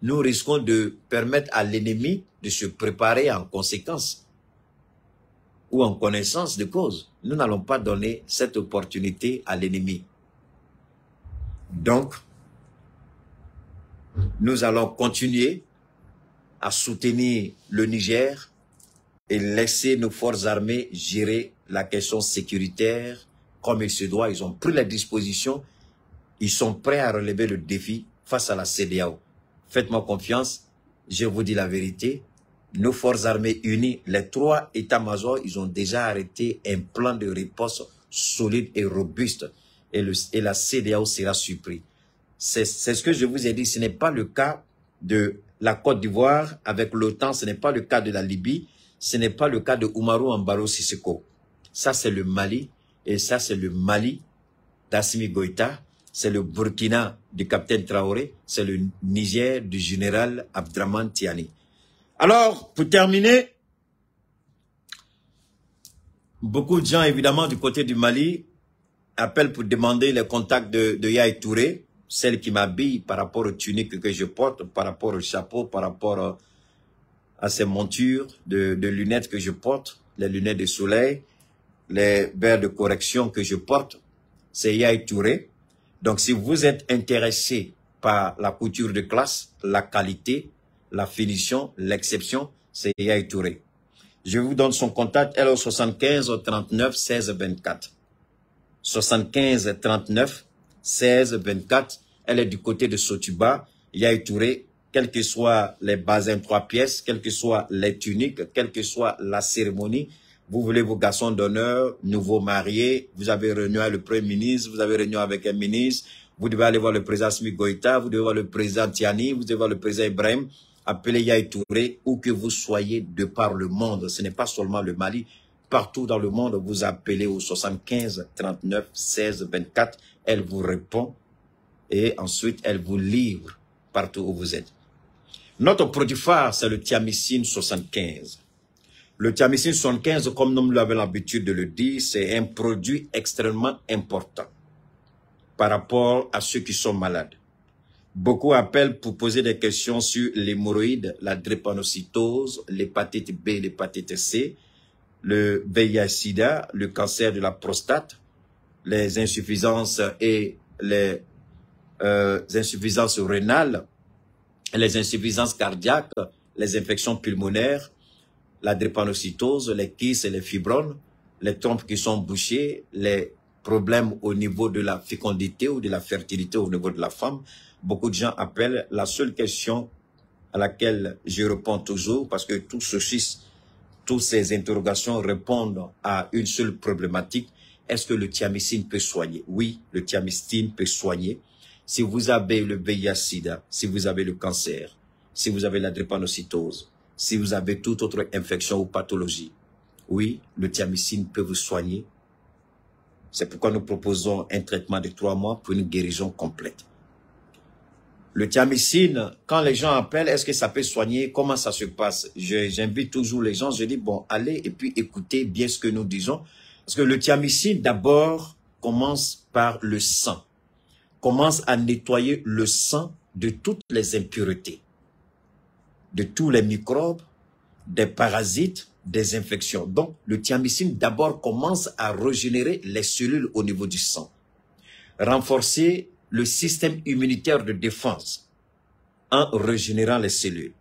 nous risquons de permettre à l'ennemi de se préparer en conséquence ou en connaissance de cause. Nous n'allons pas donner cette opportunité à l'ennemi. Donc, nous allons continuer à soutenir le Niger et laisser nos forces armées gérer la question sécuritaire comme il se doit. Ils ont pris les dispositions, ils sont prêts à relever le défi face à la CEDEAO. Faites-moi confiance, je vous dis la vérité. Nos forces armées unies, les 3 états-majors, ils ont déjà arrêté un plan de riposte solide et robuste. Et la CEDEAO sera surpris. C'est ce que je vous ai dit, ce n'est pas le cas de la Côte d'Ivoire avec l'OTAN, ce n'est pas le cas de la Libye, ce n'est pas le cas de Oumarou Ambaro Sissoko. Ça, c'est le Mali, et ça, c'est le Mali d'Assimi Goïta, c'est le Burkina du capitaine Traoré, c'est le Niger du général Abdraman Tiani. Alors, pour terminer, beaucoup de gens, évidemment, du côté du Mali, appellent pour demander les contacts de Yaya Touré, celle qui m'habille par rapport aux tuniques que je porte, par rapport au chapeau, par rapport à ces montures de lunettes que je porte, les lunettes de soleil, les verres de correction que je porte, c'est Yaya Touré. Donc, si vous êtes intéressé par la couture de classe, la qualité, la finition, l'exception, c'est Yaya Touré. Je vous donne son contact, elle est au 75 39 16 24. 75 39 16 24. Elle est du côté de Sotuba. Yaya Touré, quelles que soient les bazins 3 pièces, quelles que soient les tuniques, quelle que soit la cérémonie, vous voulez vos garçons d'honneur, nouveaux mariés, vous avez réuni avec le Premier ministre, vous avez réuni avec un ministre, vous devez aller voir le président Assimi Goïta, vous devez voir le président Tiani, vous devez voir le président Ibrahim. Appelez Yaya Touré, où que vous soyez de par le monde. Ce n'est pas seulement le Mali. Partout dans le monde, vous appelez au 75 39 16 24. Elle vous répond et ensuite, elle vous livre partout où vous êtes. Notre produit phare, c'est le Thiamicine 75. Le Thiamicine 75, comme nous l'avons l'habitude de le dire, c'est un produit extrêmement important par rapport à ceux qui sont malades. Beaucoup appellent pour poser des questions sur l'hémorroïde, la drépanocytose, l'hépatite B, l'hépatite C, le VIH-Sida, le cancer de la prostate, les insuffisances et les insuffisances rénales, les insuffisances cardiaques, les infections pulmonaires, la drépanocytose, les kystes et les fibromes, les trompes qui sont bouchées, les problèmes au niveau de la fécondité ou de la fertilité au niveau de la femme. Beaucoup de gens appellent. La seule question à laquelle je réponds toujours, parce que toutes ces interrogations répondent à une seule problématique. Est-ce que le thiamicine peut soigner? Oui, le thiamicine peut soigner. Si vous avez le VIH-Sida, si vous avez le cancer, si vous avez la drépanocytose, si vous avez toute autre infection ou pathologie, oui, le thiamicine peut vous soigner. C'est pourquoi nous proposons un traitement de 3 mois pour une guérison complète. Le thiamicine, quand les gens appellent, est-ce que ça peut soigner? Comment ça se passe? J'invite toujours les gens, je dis, bon, allez et puis écoutez bien ce que nous disons. Parce que le thiamicine, d'abord, commence par le sang. Commence à nettoyer le sang de toutes les impuretés, de tous les microbes, des parasites, des infections. Donc, le thiamicine, d'abord, commence à régénérer les cellules au niveau du sang. Renforcer le système immunitaire de défense. en régénérant les cellules.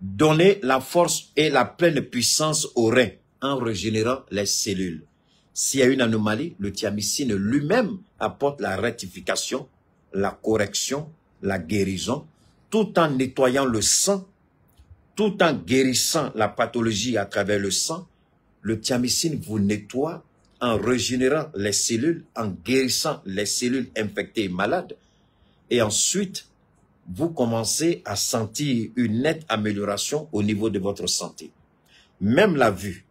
Donner la force et la pleine puissance aux reins en régénérant les cellules. S'il y a une anomalie, le thiamicine lui-même apporte la rectification, la correction, la guérison, tout en nettoyant le sang, tout en guérissant la pathologie à travers le sang. Le thiamicine vous nettoie en régénérant les cellules, en guérissant les cellules infectées et malades. Et ensuite, vous commencez à sentir une nette amélioration au niveau de votre santé. Même la vue,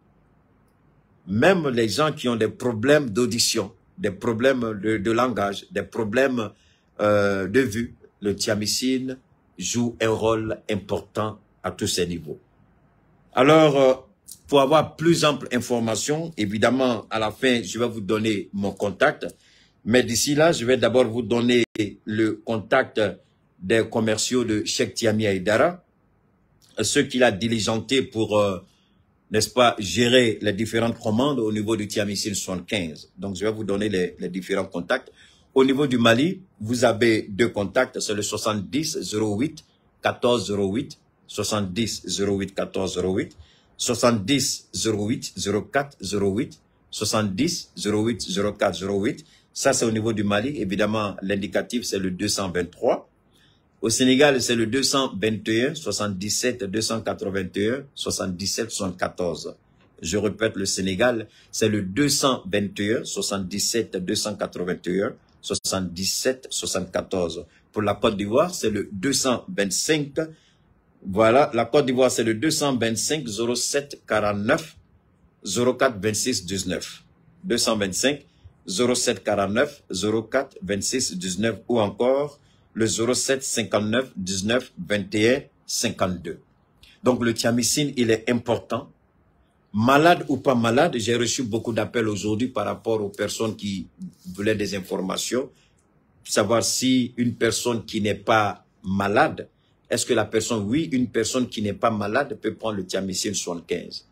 même les gens qui ont des problèmes d'audition, des problèmes de langage, des problèmes de vue, le thiamicine joue un rôle important à tous ces niveaux. Alors, pour avoir plus ample information, évidemment, à la fin, je vais vous donner mon contact. Mais d'ici là, je vais d'abord vous donner le contact des commerciaux de Cheikh Thiami Aïdara, ceux qu'il a diligenté pour, n'est-ce pas, gérer les différentes commandes au niveau du thiamicine 75. Donc, je vais vous donner les différents contacts. Au niveau du Mali, vous avez deux contacts, c'est le 70 08 14 08, 70 08 14 08, 70 08 04 08, 70 08 04 08. Ça, c'est au niveau du Mali. Évidemment, l'indicatif, c'est le 223. Au Sénégal, c'est le 221 77 281 77 74. Je répète, le Sénégal, c'est le 221 77 281 77 74. Pour la Côte d'Ivoire, c'est le 225. Voilà, la Côte d'Ivoire, c'est le 225 07 49 04 26 19. 225 07 49 04 26 19 ou encore le 07 59 19 21 52. Donc le thiamicine, il est important. Malade ou pas malade, j'ai reçu beaucoup d'appels aujourd'hui par rapport aux personnes qui voulaient des informations. Savoir si une personne qui n'est pas malade, est-ce que la personne, oui, une personne qui n'est pas malade peut prendre le thiamicine 75.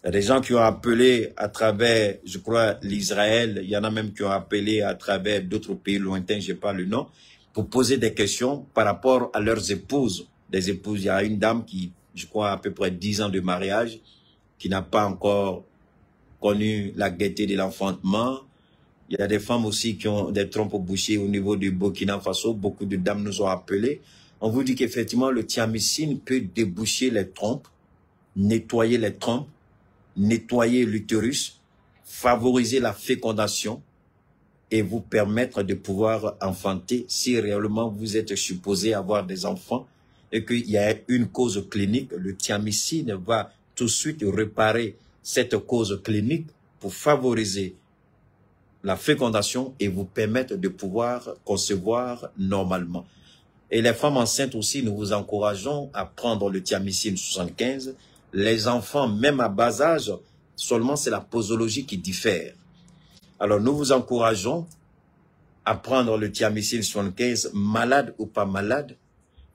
Il y a des gens qui ont appelé à travers, je crois, l'Israël. Il y en a même qui ont appelé à travers d'autres pays lointains, je n'ai pas le nom, pour poser des questions par rapport à leurs épouses. Des épouses, il y a une dame qui, je crois, à peu près 10 ans de mariage, qui n'a pas encore connu la gaieté de l'enfantement. Il y a des femmes aussi qui ont des trompes bouchées au niveau du Burkina Faso. Beaucoup de dames nous ont appelés. On vous dit qu'effectivement, le thiamicine peut déboucher les trompes, nettoyer les trompes, nettoyer l'utérus, favoriser la fécondation et vous permettre de pouvoir enfanter si réellement vous êtes supposé avoir des enfants et qu'il y a une cause clinique. Le thiamicine va tout de suite réparer cette cause clinique pour favoriser la fécondation et vous permettre de pouvoir concevoir normalement. Et les femmes enceintes aussi, nous vous encourageons à prendre le thiamicine 75. Les enfants, même à bas âge, seulement c'est la posologie qui diffère. Alors nous vous encourageons à prendre le thiamicine 75, malade ou pas malade.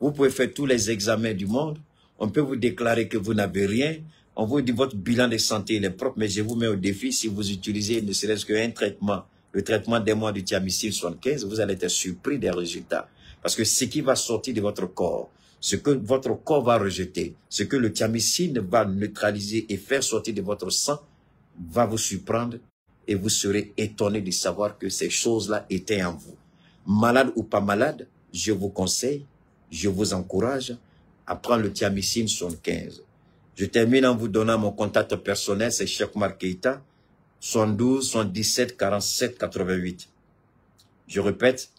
Vous pouvez faire tous les examens du monde. On peut vous déclarer que vous n'avez rien. On vous dit votre bilan de santé il est propre, mais je vous mets au défi, si vous utilisez ne serait-ce qu'un traitement, le traitement des mois du thiamicine 75, vous allez être surpris des résultats. Parce que ce qui va sortir de votre corps, ce que votre corps va rejeter, ce que le thiamicine va neutraliser et faire sortir de votre sang, va vous surprendre et vous serez étonné de savoir que ces choses-là étaient en vous. Malade ou pas malade, je vous conseille, je vous encourage à prendre le thiamicine 75. Je termine en vous donnant mon contact personnel, c'est Cheikh Oumar Keïta, 72 77 47 88. Je répète,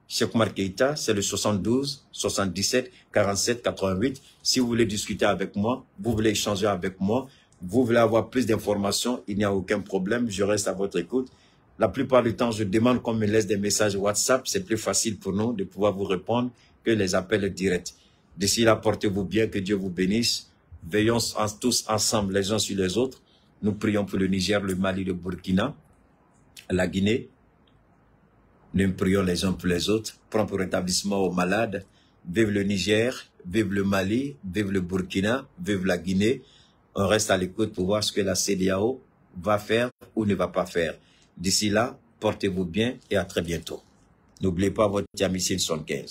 Cheikh Oumar Keïta, c'est le 72 77 47 88. Si vous voulez discuter avec moi, vous voulez échanger avec moi, vous voulez avoir plus d'informations, il n'y a aucun problème, je reste à votre écoute. La plupart du temps, je demande qu'on me laisse des messages WhatsApp, c'est plus facile pour nous de pouvoir vous répondre que les appels directs. D'ici là, portez-vous bien, que Dieu vous bénisse. Veillons tous ensemble les uns sur les autres. Nous prions pour le Niger, le Mali, le Burkina, la Guinée. Nous prions les uns pour les autres. Prompt rétablissement aux malades. Vive le Niger, vive le Mali, vive le Burkina, vive la Guinée. On reste à l'écoute pour voir ce que la CEDEAO va faire ou ne va pas faire. D'ici là, portez-vous bien et à très bientôt. N'oubliez pas votre thiamicine 75.